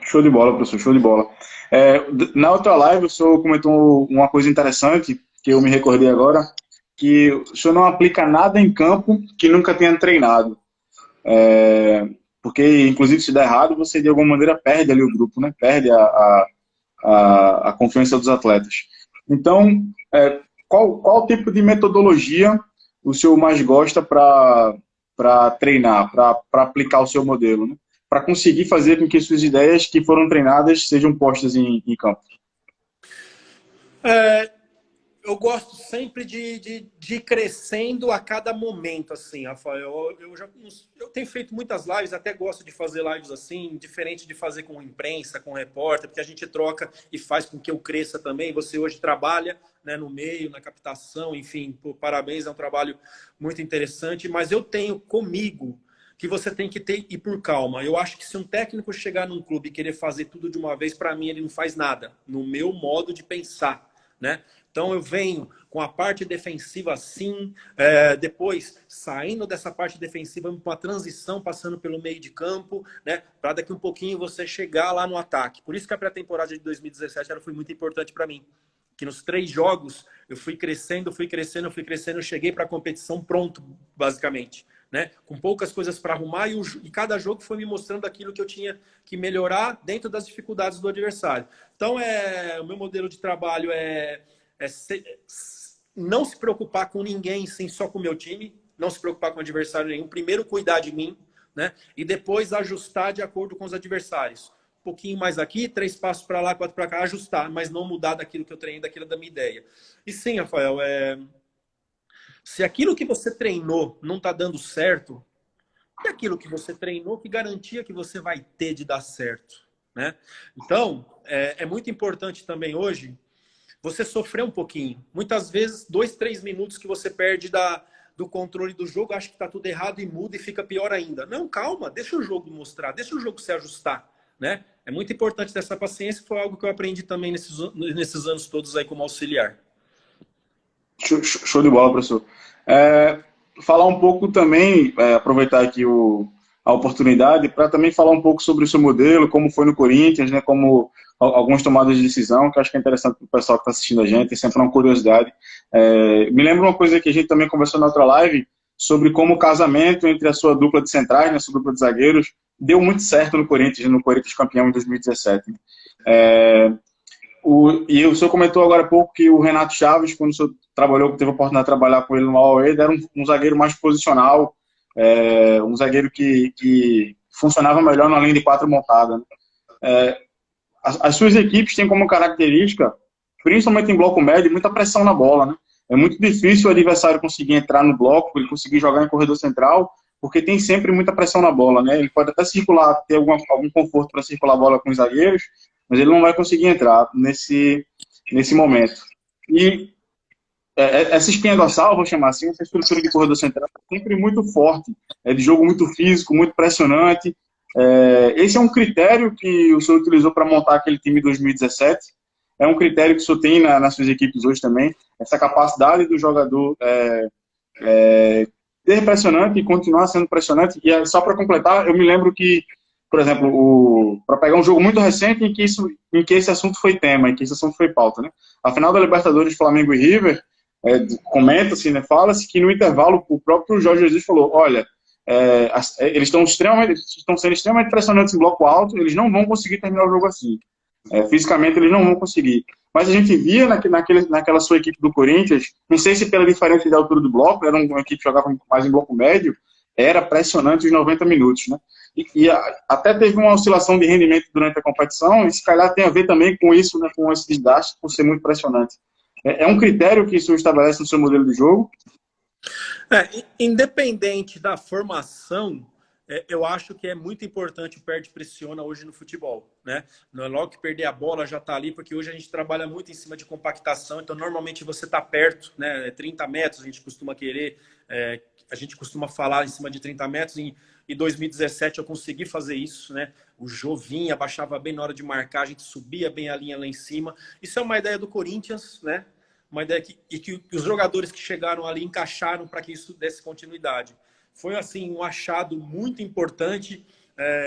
Show de bola, professor, show de bola. Na outra live, o senhor comentou uma coisa interessante, que eu me recordei agora, que o senhor não aplica nada em campo que nunca tenha treinado. Porque, inclusive, se der errado, você de alguma maneira perde ali o grupo, né? Perde a confiança dos atletas. Então, qual tipo de metodologia o senhor mais gosta para treinar, para aplicar o seu modelo, né? Para conseguir fazer com que suas ideias que foram treinadas sejam postas em campo? Eu gosto sempre de ir crescendo a cada momento, assim, Rafael. Eu tenho feito muitas lives, até gosto de fazer lives assim, diferente de fazer com imprensa, com repórter, porque a gente troca e faz com que eu cresça também. Você hoje trabalha, né, no meio, na captação, enfim, parabéns, é um trabalho muito interessante, mas eu tenho comigo que você tem que ir por calma. Eu acho que se um técnico chegar num clube e querer fazer tudo de uma vez, para mim ele não faz nada, no meu modo de pensar, né? Então eu venho com a parte defensiva assim, depois saindo dessa parte defensiva para uma transição, passando pelo meio de campo, né? Para daqui um pouquinho você chegar lá no ataque. Por isso que a pré-temporada de 2017 ela foi muito importante para mim. Que nos 3 jogos eu fui crescendo, eu cheguei para a competição pronto, basicamente. Né? Com poucas coisas para arrumar e cada jogo foi me mostrando aquilo que eu tinha que melhorar dentro das dificuldades do adversário. Então, o meu modelo de trabalho não se preocupar com ninguém, sim, só com o meu time, não se preocupar com adversário nenhum. Primeiro, cuidar de mim, né? E depois ajustar de acordo com os adversários. Um pouquinho mais aqui, 3 passos para lá, 4 para cá, ajustar, mas não mudar daquilo que eu treinei, daquilo da minha ideia. E sim, Rafael, se aquilo que você treinou não está dando certo, é aquilo que você treinou que garantia que você vai ter de dar certo, né? Então, é muito importante também hoje você sofrer um pouquinho. Muitas vezes, 2, 3 minutos que você perde do controle do jogo, acha que está tudo errado e muda e fica pior ainda. Não, calma, deixa o jogo mostrar, deixa o jogo se ajustar, né? É muito importante ter essa paciência, foi algo que eu aprendi também nesses anos todos aí como auxiliar. Show de bola, professor. Falar um pouco também, aproveitar aqui a oportunidade para também falar um pouco sobre o seu modelo, como foi no Corinthians, né, como algumas tomadas de decisão, que eu acho que é interessante para o pessoal que está assistindo a gente, sempre uma curiosidade. Me lembra uma coisa que a gente também conversou na outra live, sobre como o casamento entre a sua dupla de centrais, né, a sua dupla de zagueiros, deu muito certo no Corinthians campeão em 2017. E o senhor comentou agora há pouco que o Renato Chaves, quando o senhor teve a oportunidade de trabalhar com ele no Huawei, era um zagueiro mais posicional, um zagueiro que funcionava melhor na linha de 4 montada. As suas equipes têm como característica, principalmente em bloco médio, muita pressão na bola, né? É muito difícil o adversário conseguir entrar no bloco, ele conseguir jogar em corredor central, porque tem sempre muita pressão na bola, né? Ele pode até circular, ter algum conforto para circular a bola com os zagueiros, mas ele não vai conseguir entrar nesse momento. E essa espinha dorsal, vou chamar assim, essa estrutura de corredor central é sempre muito forte, é de jogo muito físico, muito pressionante. Esse é um critério que o senhor utilizou para montar aquele time de 2017. É um critério que o senhor tem nas suas equipes hoje também, essa capacidade do jogador ser pressionante e continuar sendo pressionante. E só para completar, eu me lembro que, por exemplo, para pegar um jogo muito recente em que esse assunto foi tema, em que esse assunto foi pauta, né? A final da Libertadores, Flamengo e River, comenta-se, né, fala-se que no intervalo o próprio Jorge Jesus falou, olha, eles estão sendo extremamente pressionantes em bloco alto, eles não vão conseguir terminar o jogo assim. Fisicamente eles não vão conseguir. Mas a gente via naquela sua equipe do Corinthians, não sei se pela diferença de altura do bloco, era uma equipe que jogava mais em bloco médio, era pressionante os 90 minutos, né? E até teve uma oscilação de rendimento durante a competição, e se calhar tem a ver também com isso, né, com esse desgaste, por ser muito pressionante. É um critério que isso estabelece no seu modelo de jogo? Independente da formação, eu acho que é muito importante o perde-pressiona hoje no futebol, né? Não é logo que perder a bola já está ali, porque hoje a gente trabalha muito em cima de compactação, então normalmente você está perto, né? 30 metros a gente costuma querer, a gente costuma falar em cima de 30 metros. Em 2017 eu consegui fazer isso, né? O Jô vinha, baixava bem na hora de marcar, a gente subia bem a linha lá em cima. Isso é uma ideia do Corinthians, né? Uma ideia que os jogadores que chegaram ali encaixaram para que isso desse continuidade. Foi, assim, um achado muito importante.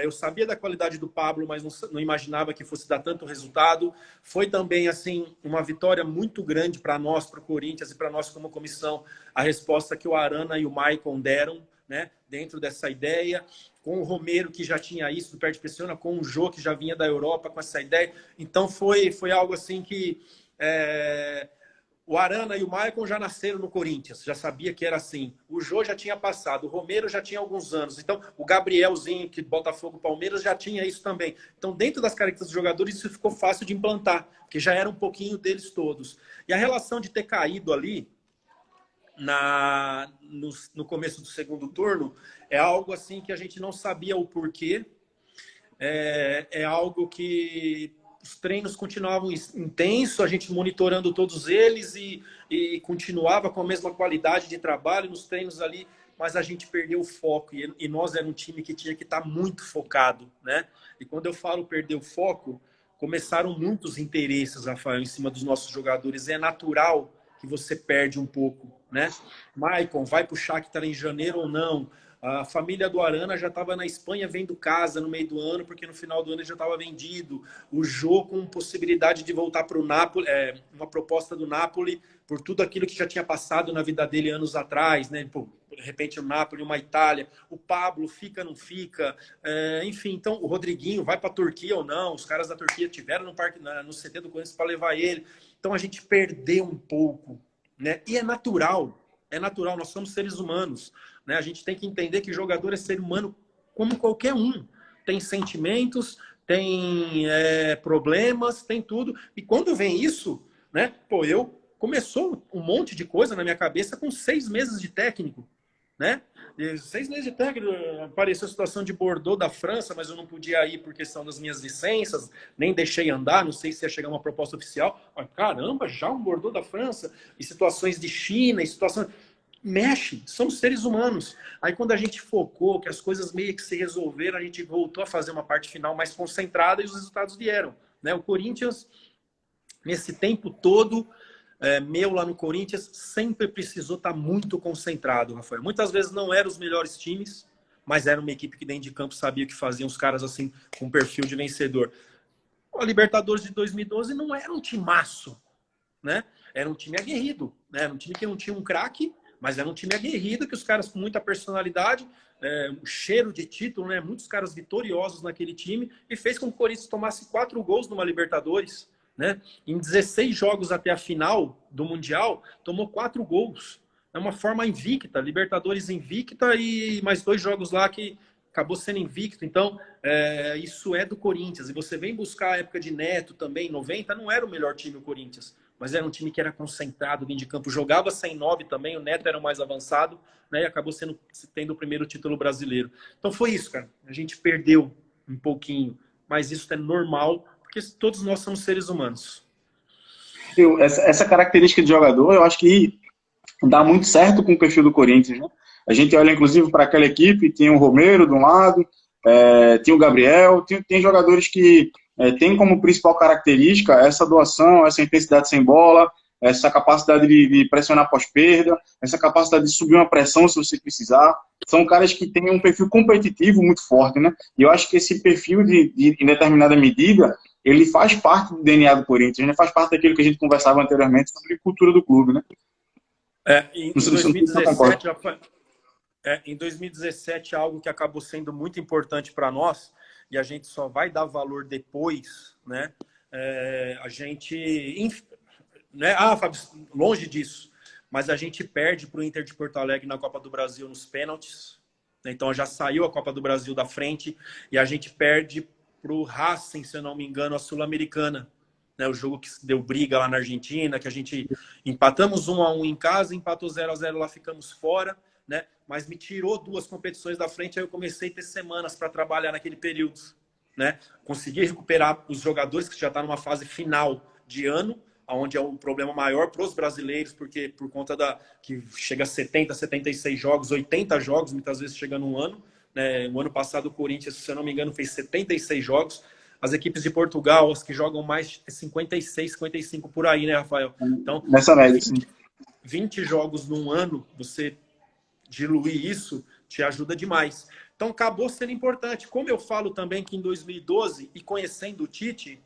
Eu sabia da qualidade do Pablo, mas não imaginava que fosse dar tanto resultado. Foi também, assim, uma vitória muito grande para nós, para o Corinthians e para nós como comissão, a resposta que o Arana e o Maicon deram, né, dentro dessa ideia, com o Romero, que já tinha isso do perde pressiona, com o Jô, que já vinha da Europa com essa ideia. Então, foi algo assim que... O Arana e o Maicon já nasceram no Corinthians, já sabia que era assim. O Jô já tinha passado, o Romero já tinha alguns anos. Então, o Gabrielzinho, que Botafogo, Palmeiras, já tinha isso também. Então, dentro das características dos jogadores, isso ficou fácil de implantar, porque já era um pouquinho deles todos. E a relação de ter caído ali no começo do segundo turno é algo assim que a gente não sabia o porquê. É algo que... Os treinos continuavam intensos, a gente monitorando todos eles e continuava com a mesma qualidade de trabalho nos treinos ali, mas a gente perdeu o foco e nós era um time que tinha que estar muito focado, né? E quando eu falo perder o foco, começaram muitos interesses, Rafael, em cima dos nossos jogadores. É natural que você perde um pouco, né? Maicon, vai pro Shakhtar em janeiro ou não? A família do Arana já estava na Espanha vendo casa no meio do ano, porque no final do ano ele já estava vendido. O Jô com possibilidade de voltar para o Napoli, uma proposta do Napoli por tudo aquilo que já tinha passado na vida dele anos atrás, né? Pô, de repente o Napoli, uma Itália. O Pablo fica, não fica. Enfim, então o Rodriguinho vai para a Turquia ou não? Os caras da Turquia tiveram no CT do Corinthians para levar ele. Então a gente perdeu um pouco, né? E é natural, nós somos seres humanos. Né? A gente tem que entender que jogador é ser humano como qualquer um. Tem sentimentos, tem problemas, tem tudo. E quando vem isso, né? Pô, começou um monte de coisa na minha cabeça com 6 meses de técnico, né? E 6 meses de técnico, apareceu a situação de Bordeaux da França, mas eu não podia ir por questão das minhas licenças, nem deixei andar, não sei se ia chegar uma proposta oficial. Mas, caramba, já um Bordeaux da França, e situações de China, e situações... Mexe, somos seres humanos. Aí quando a gente focou, que as coisas meio que se resolveram, a gente voltou a fazer uma parte final mais concentrada e os resultados vieram, né? O Corinthians, nesse tempo todo, meu lá no Corinthians, sempre precisou estar muito concentrado, Rafael. Muitas vezes não eram os melhores times, mas era uma equipe que dentro de campo sabia o que faziam, os caras assim, com perfil de vencedor. A Libertadores de 2012 não era um timaço, né? Era um time aguerrido, né? Era um time que não tinha um craque, mas era um time aguerrido, que os caras com muita personalidade, um cheiro de título, né? Muitos caras vitoriosos naquele time, e fez com que o Corinthians tomasse 4 gols numa Libertadores, né? Em 16 jogos até a final do Mundial, tomou 4 gols. É uma forma invicta, Libertadores invicta e mais 2 jogos lá que acabou sendo invicto. Então, isso é do Corinthians. E você vem buscar a época de Neto também, em 90, não era o melhor time o Corinthians. mas era um time que era concentrado dentro de campo, jogava sem 9 também, o Neto era o mais avançado, né, e acabou tendo o primeiro título brasileiro. Então foi isso, cara. A gente perdeu um pouquinho, mas isso é normal, porque todos nós somos seres humanos. Essa característica de jogador, eu acho que dá muito certo com o perfil do Corinthians, né? A gente olha, inclusive, para aquela equipe, tinha o Romero de um lado, tinha o Gabriel, tem jogadores que têm como principal característica essa doação, essa intensidade sem bola, essa capacidade de pressionar pós-perda, essa capacidade de subir uma pressão se você precisar. São caras que têm um perfil competitivo muito forte, né? E eu acho que esse perfil, em determinada medida, ele faz parte do DNA do Corinthians, né? Faz parte daquilo que a gente conversava anteriormente sobre a cultura do clube, né? Em 2017, em 2017, algo que acabou sendo muito importante para nós, e a gente só vai dar valor depois, né? A gente... Né? Fábio, longe disso. Mas a gente perde para o Inter de Porto Alegre na Copa do Brasil nos pênaltis. Então já saiu a Copa do Brasil da frente. E a gente perde para o Racing, se eu não me engano, a Sul-Americana. Né? O jogo que deu briga lá na Argentina, que a gente empatamos 1-1 em casa, empatou 0-0 lá, ficamos fora. Né? Mas me tirou 2 competições da frente, aí eu comecei a ter semanas para trabalhar naquele período. Né? Consegui recuperar os jogadores que já estão numa fase final de ano, onde é um problema maior para os brasileiros, porque por conta que chega a 70, 76 jogos, 80 jogos, muitas vezes chega num ano. Né? O ano passado o Corinthians, se eu não me engano, fez 76 jogos. As equipes de Portugal, as que jogam mais, 56, 55 por aí, né, Rafael? Então, nessa média, sim. 20 jogos num ano, você diluir isso, te ajuda demais. Então, acabou sendo importante. Como eu falo também que em 2012, e conhecendo o Tite,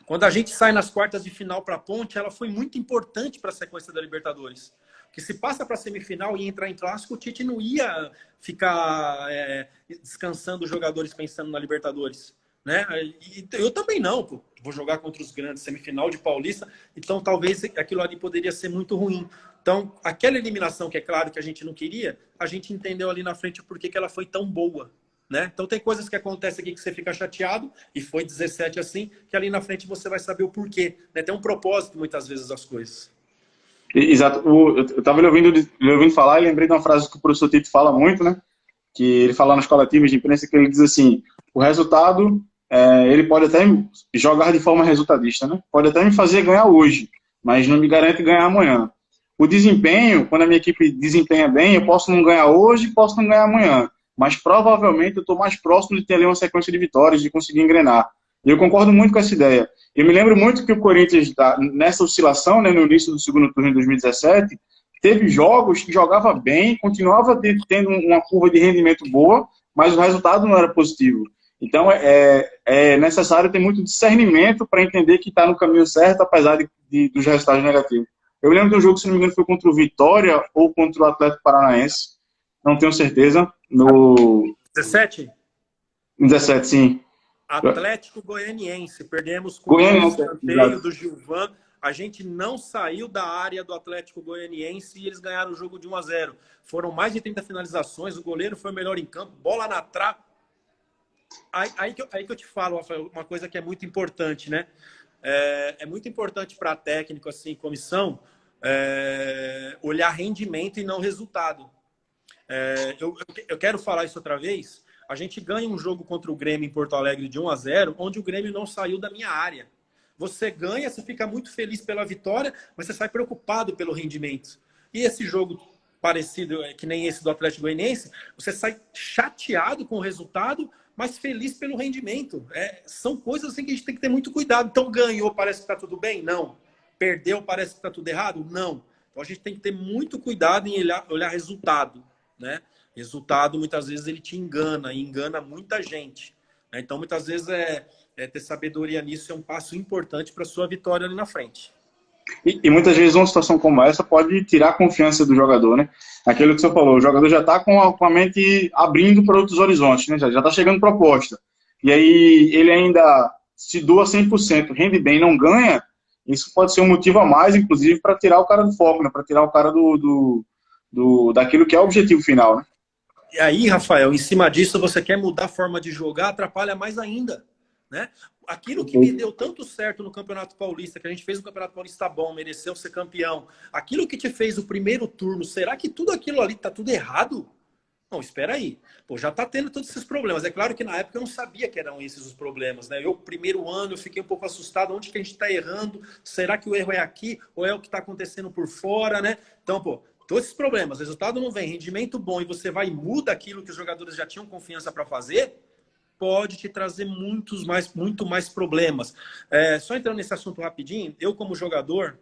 quando a gente sai nas quartas de final para a Ponte, ela foi muito importante para a sequência da Libertadores. Porque se passa para a semifinal e entrar em clássico, o Tite não ia ficar descansando os jogadores pensando na Libertadores. Né? E eu também não, pô. Vou jogar contra os grandes, semifinal de Paulista, então talvez aquilo ali poderia ser muito ruim. Então, aquela eliminação, que é claro que a gente não queria, a gente entendeu ali na frente o porquê que ela foi tão boa. Né? Então tem coisas que acontecem aqui que você fica chateado, e foi 17 assim, que ali na frente você vai saber o porquê. Né? Tem um propósito muitas vezes das coisas. Exato. Eu estava lhe ouvindo falar e lembrei de uma frase que o professor Tito fala muito, né? Que ele fala nas coletivas de imprensa, que ele diz assim, o resultado, ele pode até jogar de forma resultadista, né? Pode até me fazer ganhar hoje, mas não me garante ganhar amanhã. O desempenho, quando a minha equipe desempenha bem, eu posso não ganhar hoje, posso não ganhar amanhã. Mas provavelmente eu estou mais próximo de ter ali uma sequência de vitórias, de conseguir engrenar. E eu concordo muito com essa ideia. Eu me lembro muito que o Corinthians, nessa oscilação, né, no início do segundo turno de 2017, teve jogos que jogava bem, continuava tendo uma curva de rendimento boa, mas o resultado não era positivo. Então é necessário ter muito discernimento para entender que está no caminho certo, apesar dos resultados negativos. Eu me lembro de um jogo, se não me engano, foi contra o Vitória ou contra o Atlético Paranaense, não tenho certeza. No 17? 17, sim. Atlético Goianiense. Perdemos com o escanteio do Gilvan. A gente não saiu da área do Atlético Goianiense e eles ganharam o jogo de 1-0. Foram mais de 30 finalizações, o goleiro foi o melhor em campo, bola na trave. Aí que eu te falo, Rafael, uma coisa que é muito importante, né? É muito importante para técnico, assim, comissão, olhar rendimento e não resultado. Eu quero falar isso outra vez. A gente ganha um jogo contra o Grêmio em Porto Alegre de 1-0, onde o Grêmio não saiu da minha área. Você ganha, você fica muito feliz pela vitória, mas você sai preocupado pelo rendimento. E esse jogo parecido, que nem esse do Atlético Goianiense, você sai chateado com o resultado, mas feliz pelo rendimento. São coisas assim que a gente tem que ter muito cuidado. Então, ganhou, parece que está tudo bem? Não. Perdeu, parece que está tudo errado? Não. Então, a gente tem que ter muito cuidado em olhar resultado. Né? Resultado, muitas vezes, ele te engana, e engana muita gente. Né? Então, muitas vezes, ter sabedoria nisso é um passo importante para a sua vitória ali na frente. E muitas vezes uma situação como essa pode tirar a confiança do jogador, né? Aquilo que você falou, o jogador já está com a mente abrindo para outros horizontes, né? Já está chegando proposta. E aí ele ainda se doa 100%, rende bem, não ganha, isso pode ser um motivo a mais, inclusive, para tirar o cara do foco, né? Para tirar o cara daquilo que é o objetivo final, né? E aí, Rafael, em cima disso, você quer mudar a forma de jogar, atrapalha mais ainda. Né? Aquilo que me deu tanto certo no Campeonato Paulista, que a gente fez um Campeonato Paulista bom, mereceu ser campeão, aquilo que te fez o primeiro turno, será que tudo aquilo ali tá tudo errado? Não, espera aí. Pô, já tá tendo todos esses problemas. É claro que na época eu não sabia que eram esses os problemas, né? Eu, primeiro ano, eu fiquei um pouco assustado. Onde que a gente tá errando? Será que o erro é aqui? Ou é o que tá acontecendo por fora, né? Então, pô, todos esses problemas, resultado não vem, rendimento bom, e você vai e muda aquilo que os jogadores já tinham confiança para fazer, pode te trazer muito mais problemas. Só entrando nesse assunto rapidinho, eu como jogador,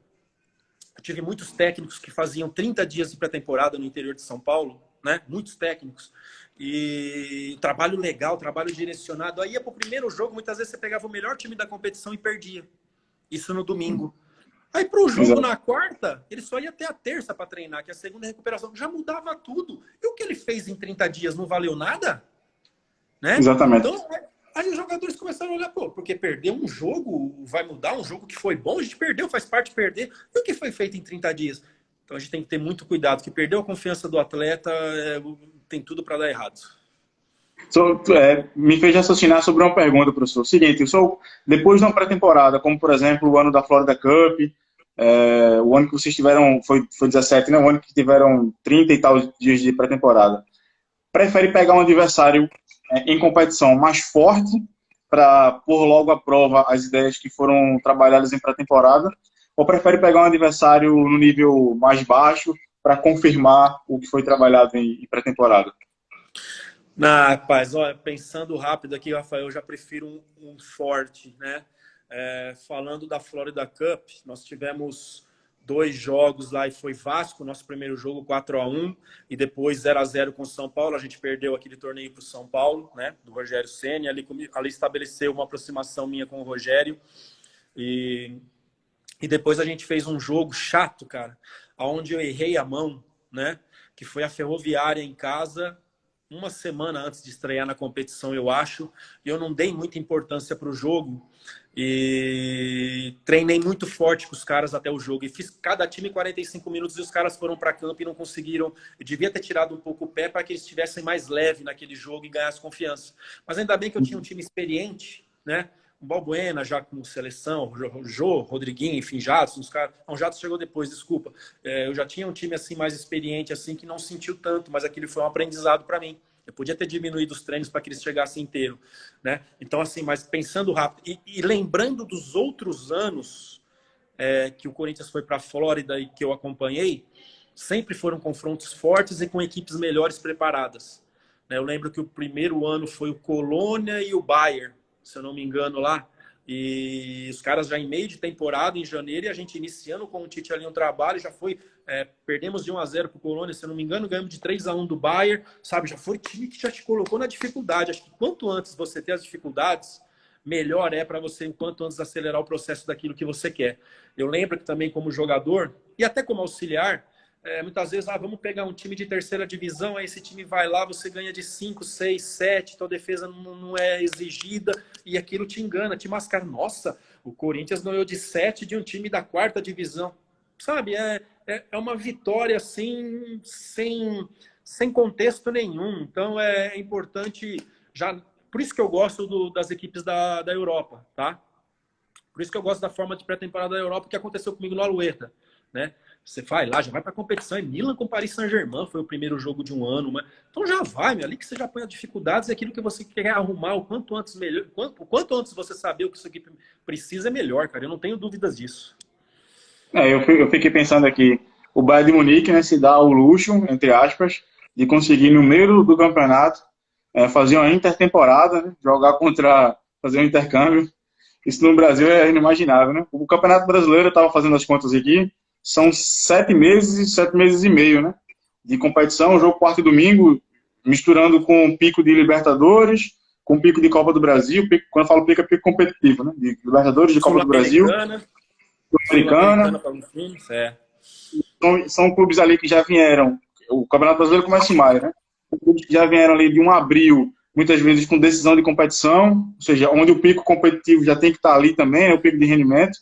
eu tive muitos técnicos que faziam 30 dias de pré-temporada no interior de São Paulo, né? Muitos técnicos. E trabalho legal, trabalho direcionado. Aí ia pro primeiro jogo, muitas vezes você pegava o melhor time da competição e perdia. Isso no domingo. Aí pro jogo na quarta, ele só ia até a terça para treinar, que é a segunda recuperação. Já mudava tudo. E o que ele fez em 30 dias não valeu nada? Né? Exatamente. Então, aí os jogadores começaram a olhar, pô, porque perder um jogo vai mudar, um jogo que foi bom, a gente perdeu, faz parte de perder. E o que foi feito em 30 dias? Então a gente tem que ter muito cuidado, que perdeu a confiança do atleta tem tudo para dar errado. Me fez raciocinar sobre uma pergunta, professor. Seguinte, depois de uma pré-temporada, como por exemplo o ano da Florida Cup, o ano que vocês tiveram, foi 17, né? O ano que tiveram 30 e tal dias de pré-temporada. Prefere pegar um adversário em competição mais forte para pôr logo à prova as ideias que foram trabalhadas em pré-temporada? Ou prefere pegar um adversário no nível mais baixo para confirmar o que foi trabalhado em pré-temporada? Rapaz, olha, pensando rápido aqui, Rafael, eu já prefiro um forte, né? Falando da Florida Cup, nós tivemos 2 jogos lá e foi Vasco, nosso primeiro jogo 4-1 e depois 0-0 com o São Paulo. A gente perdeu aquele torneio para o São Paulo, né? Do Rogério Ceni. Ali estabeleceu uma aproximação minha com o Rogério e depois a gente fez um jogo chato, cara, onde eu errei a mão, né? Que foi a Ferroviária em casa, uma semana antes de estrear na competição, eu acho, e eu não dei muita importância para o jogo e treinei muito forte com os caras até o jogo e fiz cada time 45 minutos e os caras foram para campo e não conseguiram. Eu devia ter tirado um pouco o pé para que eles estivessem mais leve naquele jogo e ganhassem confiança. Mas ainda bem que eu tinha um time experiente, né? O Balbuena já com seleção, o Jô, Rodriguinho, enfim, Jadson, os caras. Não, Jadson chegou depois, desculpa. Eu já tinha um time assim mais experiente, assim, que não sentiu tanto, mas aquele foi um aprendizado para mim. Eu podia ter diminuído os treinos para que eles chegassem inteiro, né? Então, assim, mas pensando rápido e lembrando dos outros anos que o Corinthians foi para a Flórida e que eu acompanhei, sempre foram confrontos fortes e com equipes melhores preparadas. Eu lembro que o primeiro ano foi o Colônia e o Bayern, se eu não me engano, lá. E os caras já em meio de temporada, em janeiro, e a gente iniciando com o Tite ali um trabalho, já foi... perdemos de 1-0 para o Colônia, se eu não me engano, ganhamos de 3-1 do Bayern, sabe? Já foi time que já te colocou na dificuldade. Acho que quanto antes você ter as dificuldades, melhor é para você, enquanto antes, acelerar o processo daquilo que você quer. Eu lembro que também como jogador, e até como auxiliar, muitas vezes, vamos pegar um time de terceira divisão, aí esse time vai lá, você ganha de 5, 6, 7, tua defesa não é exigida, e aquilo te engana, te mascara. Nossa, o Corinthians ganhou de 7 de um time da quarta divisão. Sabe, é uma vitória assim, sem contexto nenhum. Então é importante, já por isso que eu gosto das equipes da Europa, tá? Por isso que eu gosto da forma de pré-temporada da Europa, que aconteceu comigo no Alueta, né? Você vai lá, já vai para a competição. É Milan com Paris Saint-Germain, foi o primeiro jogo de um ano. Mas... Então já vai, meu, ali que você já põe as dificuldades e aquilo que você quer arrumar o quanto antes melhor. O quanto antes você saber o que sua equipe precisa é melhor, cara. Eu não tenho dúvidas disso. Eu fiquei pensando aqui, o Bayern de Munique, né, se dá o luxo, entre aspas, de conseguir no meio do campeonato fazer uma intertemporada, né, fazer um intercâmbio. Isso no Brasil é inimaginável, né? O Campeonato Brasileiro, eu estava fazendo as contas aqui, são 7 meses e meio, né? De competição, jogo quarto e domingo, misturando com o pico de Libertadores, com o pico de Copa do Brasil, quando eu falo pico, é pico competitivo, né? De Libertadores, de Copa do Brasil, Sul-Americana. São clubes ali que já vieram, o Campeonato Brasileiro começa em maio, né? São clubes que já vieram ali de 1 abril, muitas vezes com decisão de competição, ou seja, onde o pico competitivo já tem que estar ali também, é o pico de rendimento.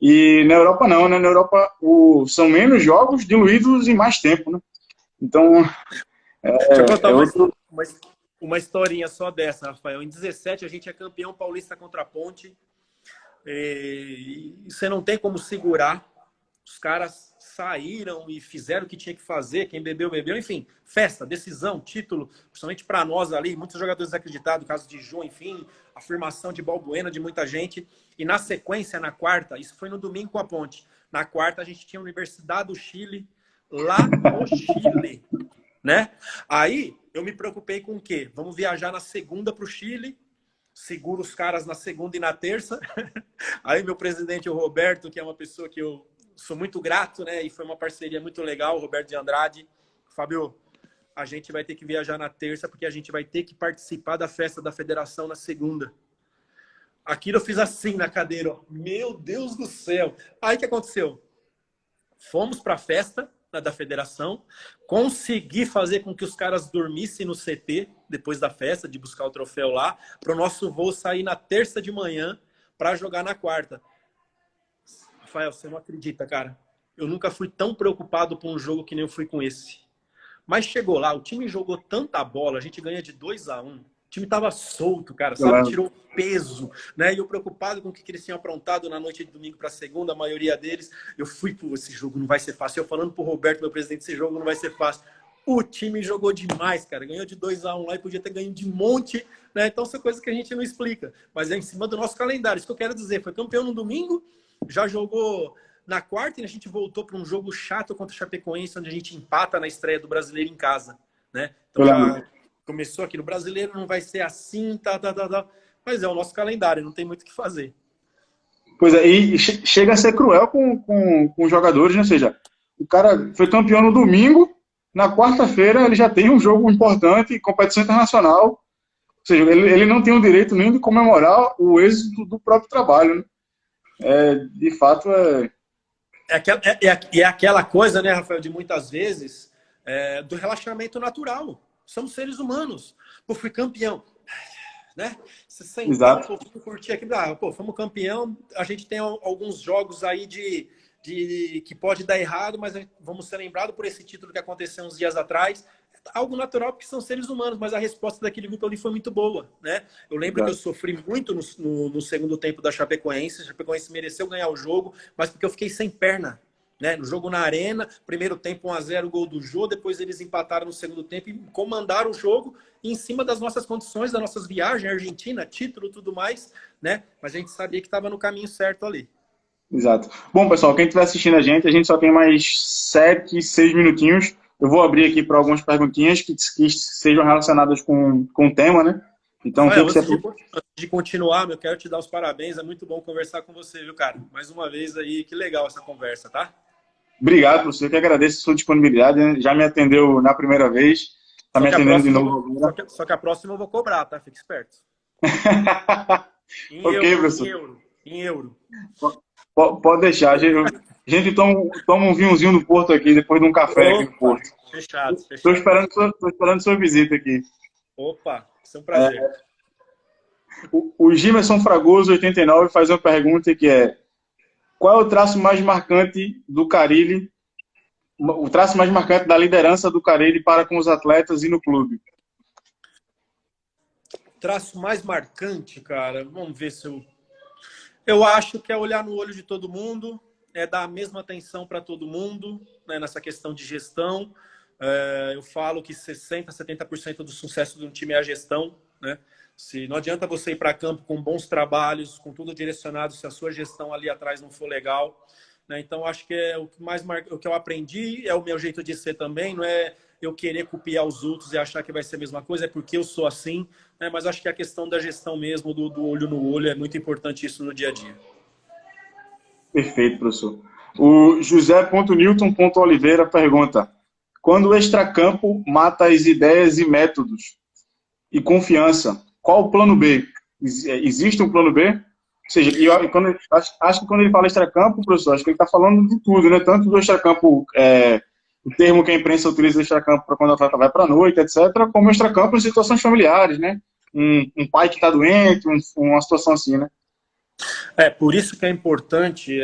E na Europa não, né? Na Europa são menos jogos diluídos em mais tempo, né? Então, deixa eu contar uma historinha só dessa, Rafael. Em 17 a gente é campeão paulista contra a Ponte. E você não tem como segurar. Os caras saíram e fizeram o que tinha que fazer. Quem bebeu, bebeu. Enfim, festa, decisão, título. Principalmente para nós ali. Muitos jogadores acreditados, caso de João, enfim. Afirmação de Balbuena de muita gente. E na sequência, na quarta, isso foi no domingo com a Ponte. Na quarta a gente tinha a Universidade do Chile, lá no Chile. Né? Aí eu me preocupei com o quê? Vamos viajar na segunda para o Chile, seguro os caras na segunda e na terça. Aí meu presidente, o Roberto, que é uma pessoa que eu sou muito grato, né? E foi uma parceria muito legal, o Roberto de Andrade. Fábio, a gente vai ter que viajar na terça porque a gente vai ter que participar da festa da federação na segunda. Aquilo eu fiz assim na cadeira, ó. Meu Deus do céu! Aí o que aconteceu? Fomos para a festa da federação, consegui fazer com que os caras dormissem no CT depois da festa, de buscar o troféu lá, para o nosso voo sair na terça de manhã para jogar na quarta. Rafael, você não acredita, cara. Eu nunca fui tão preocupado com um jogo que nem eu fui com esse. Mas chegou lá, o time jogou tanta bola, a gente ganha de 2-1. O time tava solto, cara, sabe? Tirou peso, né? E eu preocupado com o que eles tinham aprontado na noite de domingo para segunda, a maioria deles. Eu fui, pô, esse jogo não vai ser fácil. Eu falando pro Roberto, meu presidente, esse jogo não vai ser fácil. O time jogou demais, cara. Ganhou de 2-1 lá e podia ter ganho de monte, né? Então são coisas que a gente não explica. Mas é em cima do nosso calendário. Isso que eu quero dizer. Foi campeão no domingo, já jogou na quarta e a gente voltou para um jogo chato contra o Chapecoense, onde a gente empata na estreia do Brasileiro em casa, né? Então já começou aqui no Brasileiro, não vai ser assim, mas é o nosso calendário, não tem muito o que fazer. Pois é, e chega a ser cruel com os jogadores, né? Ou seja, o cara foi campeão no domingo, na quarta-feira ele já tem um jogo importante, competição internacional, ou seja, ele não tem o direito nem de comemorar o êxito do próprio trabalho, né? De fato, É aquela coisa, né, Rafael, de muitas vezes, do relaxamento natural. Somos seres humanos. Pô, fui campeão. Né? Você sentar um pouquinho, curtir aqui. Pô, fomos campeão. A gente tem alguns jogos aí que pode dar errado, mas vamos ser lembrados por esse título que aconteceu uns dias atrás. Algo natural, porque são seres humanos, mas a resposta daquele grupo ali foi muito boa, né? Eu lembro que eu sofri muito no segundo tempo da Chapecoense. A Chapecoense mereceu ganhar o jogo, mas porque eu fiquei sem perna. Né? No jogo na Arena, primeiro tempo 1-0, gol do Jô, depois eles empataram no segundo tempo e comandaram o jogo em cima das nossas condições, das nossas viagens, Argentina, título e tudo mais, né? Mas a gente sabia que estava no caminho certo ali. Exato. Bom, pessoal, quem estiver assistindo a gente só tem mais 7, 6 minutinhos. Eu vou abrir aqui para algumas perguntinhas que sejam relacionadas com o tema, né? Então, Rafael, antes de continuar, eu quero te dar os parabéns. É muito bom conversar com você, viu, cara? Mais uma vez aí, que legal essa conversa, tá? Obrigado, professor. Eu que agradeço a sua disponibilidade. Né? Já me atendeu na primeira vez. Está me atendendo de novo agora. Só que a próxima eu vou cobrar, tá? Fique esperto. Em euro. Pode deixar. A gente toma um vinhozinho do Porto aqui, depois de um café aqui no Porto. Fechado. Estou esperando sua visita aqui. Opa, isso é um prazer. O Gimerson Fragoso, 89, faz uma pergunta que é: qual é o traço mais marcante do Carille, o traço mais marcante da liderança do Carille para com os atletas e no clube? Traço mais marcante, cara, vamos ver se eu acho que é olhar no olho de todo mundo, é dar a mesma atenção para todo mundo, né, nessa questão de gestão. Eu falo que 60%, 70% do sucesso de um time é a gestão, né? Se não adianta você ir para campo com bons trabalhos, com tudo direcionado, se a sua gestão ali atrás não for legal, né? Então, acho que é o que eu aprendi, é o meu jeito de ser também, não é eu querer copiar os outros e achar que vai ser a mesma coisa, é porque eu sou assim, né? Mas acho que a questão da gestão mesmo, do olho no olho, é muito importante isso no dia a dia. Perfeito, professor. O José.Newton.Oliveira pergunta: quando o extracampo mata as ideias e métodos e confiança, qual o plano B? Existe um plano B? Ou seja, acho que quando ele fala extracampo, professor, acho que ele está falando de tudo, né? Tanto do extracampo, o termo que a imprensa utiliza, extracampo, para quando o atleta vai para a noite, etc., como extracampo em situações familiares, né? Um pai que está doente, uma situação assim, né? Por isso que é importante,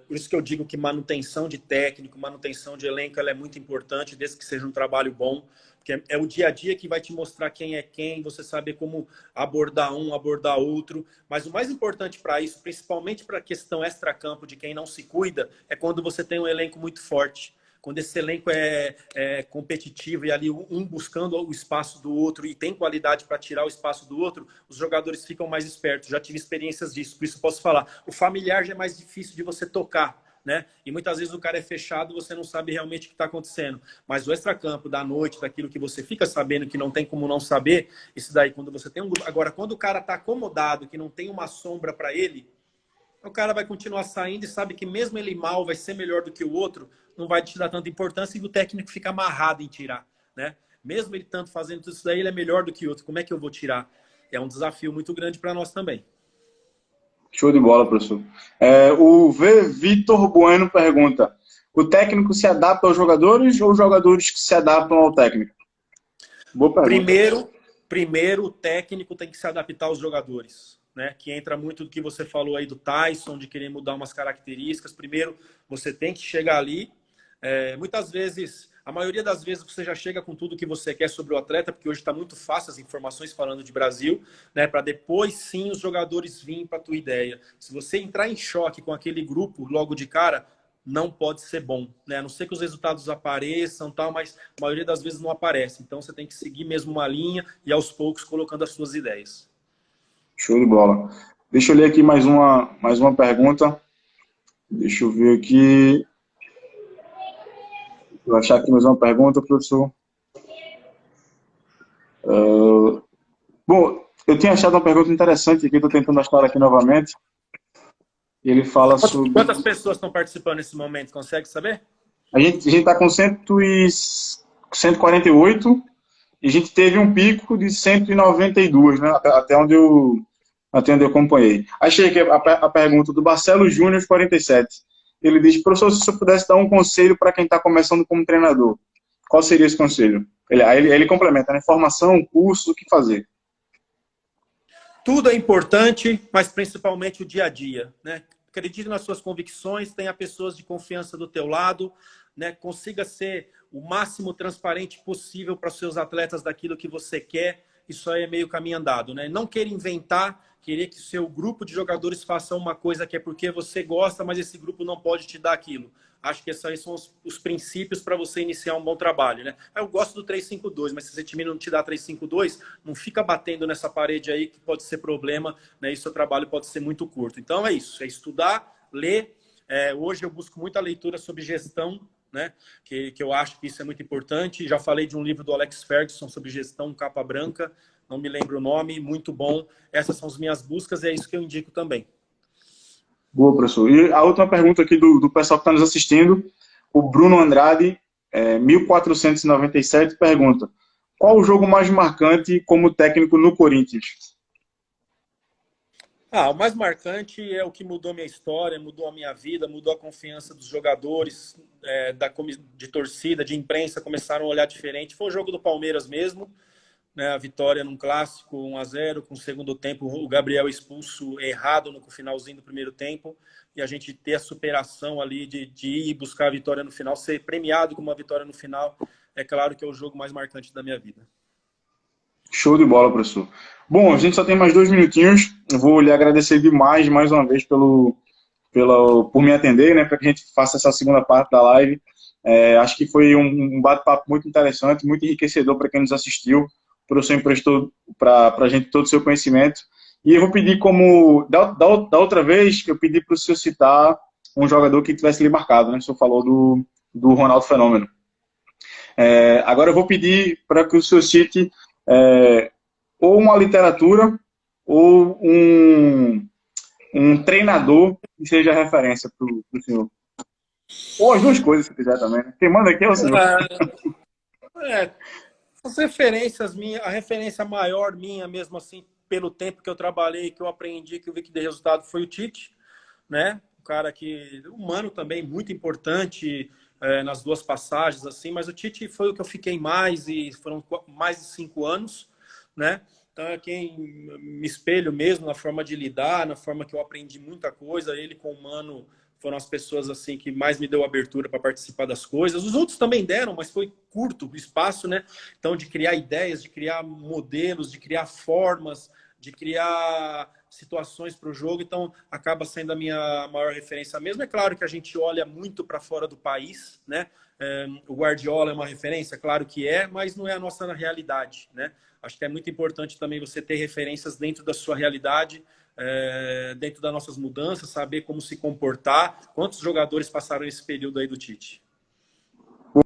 por isso que eu digo que manutenção de técnico, manutenção de elenco, ela é muito importante, desde que seja um trabalho bom, Porque é o dia a dia que vai te mostrar quem é quem, você saber como abordar um, abordar outro. Mas o mais importante para isso, principalmente para a questão extracampo de quem não se cuida, é quando você tem um elenco muito forte. Quando esse elenco é competitivo e ali um buscando o espaço do outro e tem qualidade para tirar o espaço do outro, os jogadores ficam mais espertos. Já tive experiências disso, por isso posso falar. O familiar já é mais difícil de você tocar, né? E muitas vezes o cara é fechado, você não sabe realmente o que está acontecendo. Mas o extracampo da noite, daquilo que você fica sabendo, que não tem como não saber, isso daí, quando você tem um grupo. Agora, quando o cara está acomodado, que não tem uma sombra para ele, o cara vai continuar saindo e sabe que mesmo ele mal vai ser melhor do que o outro, não vai te dar tanta importância e o técnico fica amarrado em tirar, né? Mesmo ele tanto fazendo tudo isso daí, ele é melhor do que o outro. Como é que eu vou tirar? É um desafio muito grande para nós também. Show de bola, professor. O Vitor Bueno pergunta: o técnico se adapta aos jogadores ou os jogadores que se adaptam ao técnico? Boa pergunta. Primeiro, o técnico tem que se adaptar aos jogadores, né? Que entra muito do que você falou aí do Tyson, de querer mudar umas características. Primeiro, você tem que chegar ali. Muitas vezes, a maioria das vezes, você já chega com tudo que você quer sobre o atleta, porque hoje está muito fácil as informações falando de Brasil, né? Para depois sim os jogadores virem para a tua ideia. Se você entrar em choque com aquele grupo logo de cara, não pode ser bom, né? A não ser que os resultados apareçam, tal, mas a maioria das vezes não aparece. Então você tem que seguir mesmo uma linha e aos poucos colocando as suas ideias. Show de bola. Deixa eu ler aqui mais uma pergunta. Deixa eu ver aqui. Vou achar aqui mais uma pergunta, professor. Bom, eu tinha achado uma pergunta interessante aqui, estou tentando achar aqui novamente. Ele fala sobre... Quantas pessoas estão participando nesse momento? Consegue saber? A gente está com 148 e a gente teve um pico de 192, né? Até onde eu acompanhei. Achei aqui a pergunta do Marcelo Júnior, 47. Ele diz: professor, se eu pudesse dar um conselho para quem está começando como treinador, qual seria esse conselho? Ele complementa, né? Formação, curso, o que fazer? Tudo é importante, mas principalmente o dia a dia, né? Acredite nas suas convicções, tenha pessoas de confiança do teu lado, né? Consiga ser o máximo transparente possível para os seus atletas daquilo que você quer. Isso aí é meio caminho andado, né? Não queira inventar, querer que o seu grupo de jogadores faça uma coisa que é porque você gosta, mas esse grupo não pode te dar aquilo. Acho que esses aí são os princípios para você iniciar um bom trabalho, né? Eu gosto do 3-5-2, mas se esse time não te dá 3-5-2, não fica batendo nessa parede aí que pode ser problema, né? E seu trabalho pode ser muito curto. Então é isso, é estudar, ler. Hoje eu busco muita leitura sobre gestão, né? Que eu acho que isso é muito importante. Já falei de um livro do Alex Ferguson sobre gestão, capa branca, não me lembro o nome, muito bom. Essas são as minhas buscas e é isso que eu indico também. Boa, professor. E a última pergunta aqui do pessoal que está nos assistindo, o Bruno Andrade, 1497, pergunta: qual o jogo mais marcante como técnico no Corinthians? O mais marcante é o que mudou minha história, mudou a minha vida, mudou a confiança dos jogadores, de torcida, de imprensa, começaram a olhar diferente. Foi o jogo do Palmeiras mesmo, né? A vitória num clássico, 1-0, com o segundo tempo, o Gabriel expulso errado no finalzinho do primeiro tempo, e a gente ter a superação ali de ir buscar a vitória no final, ser premiado com uma vitória no final, é claro que é o jogo mais marcante da minha vida. Show de bola, professor. Bom, a gente só tem mais 2 minutinhos. Eu vou lhe agradecer demais, mais uma vez, por me atender, né, para que a gente faça essa segunda parte da live. Acho que foi um bate-papo muito interessante, muito enriquecedor para quem nos assistiu. O professor emprestou para a gente todo o seu conhecimento. E eu vou pedir da outra vez, eu pedi para o senhor citar um jogador que tivesse lhe marcado, né? O senhor falou do Ronaldo Fenômeno. Agora eu vou pedir para que o senhor cite ou uma literatura ou um treinador que seja referência para o senhor. Ou as duas coisas, se quiser também. Quem manda aqui é o senhor. As referências minhas, a referência maior minha mesmo assim, pelo tempo que eu trabalhei, que eu aprendi, que eu vi que deu resultado, foi o Tite, né? Um cara que, humano também, muito importante nas duas passagens, assim, mas o Tite foi o que eu fiquei mais, e foram mais de 5 anos, né? Então é quem me espelho mesmo na forma de lidar, na forma que eu aprendi muita coisa. Ele com o Mano foram as pessoas assim que mais me deu abertura para participar das coisas. Os outros também deram, mas foi curto o espaço, né? Então, de criar ideias, de criar modelos, de criar formas, de criar situações para o jogo. Então, acaba sendo a minha maior referência mesmo. É claro que a gente olha muito para fora do país, né? O Guardiola é uma referência, claro que é, mas não é a nossa realidade, né? Acho que é muito importante também você ter referências dentro da sua realidade, dentro das nossas mudanças, saber como se comportar. Quantos jogadores passaram esse período aí do Tite?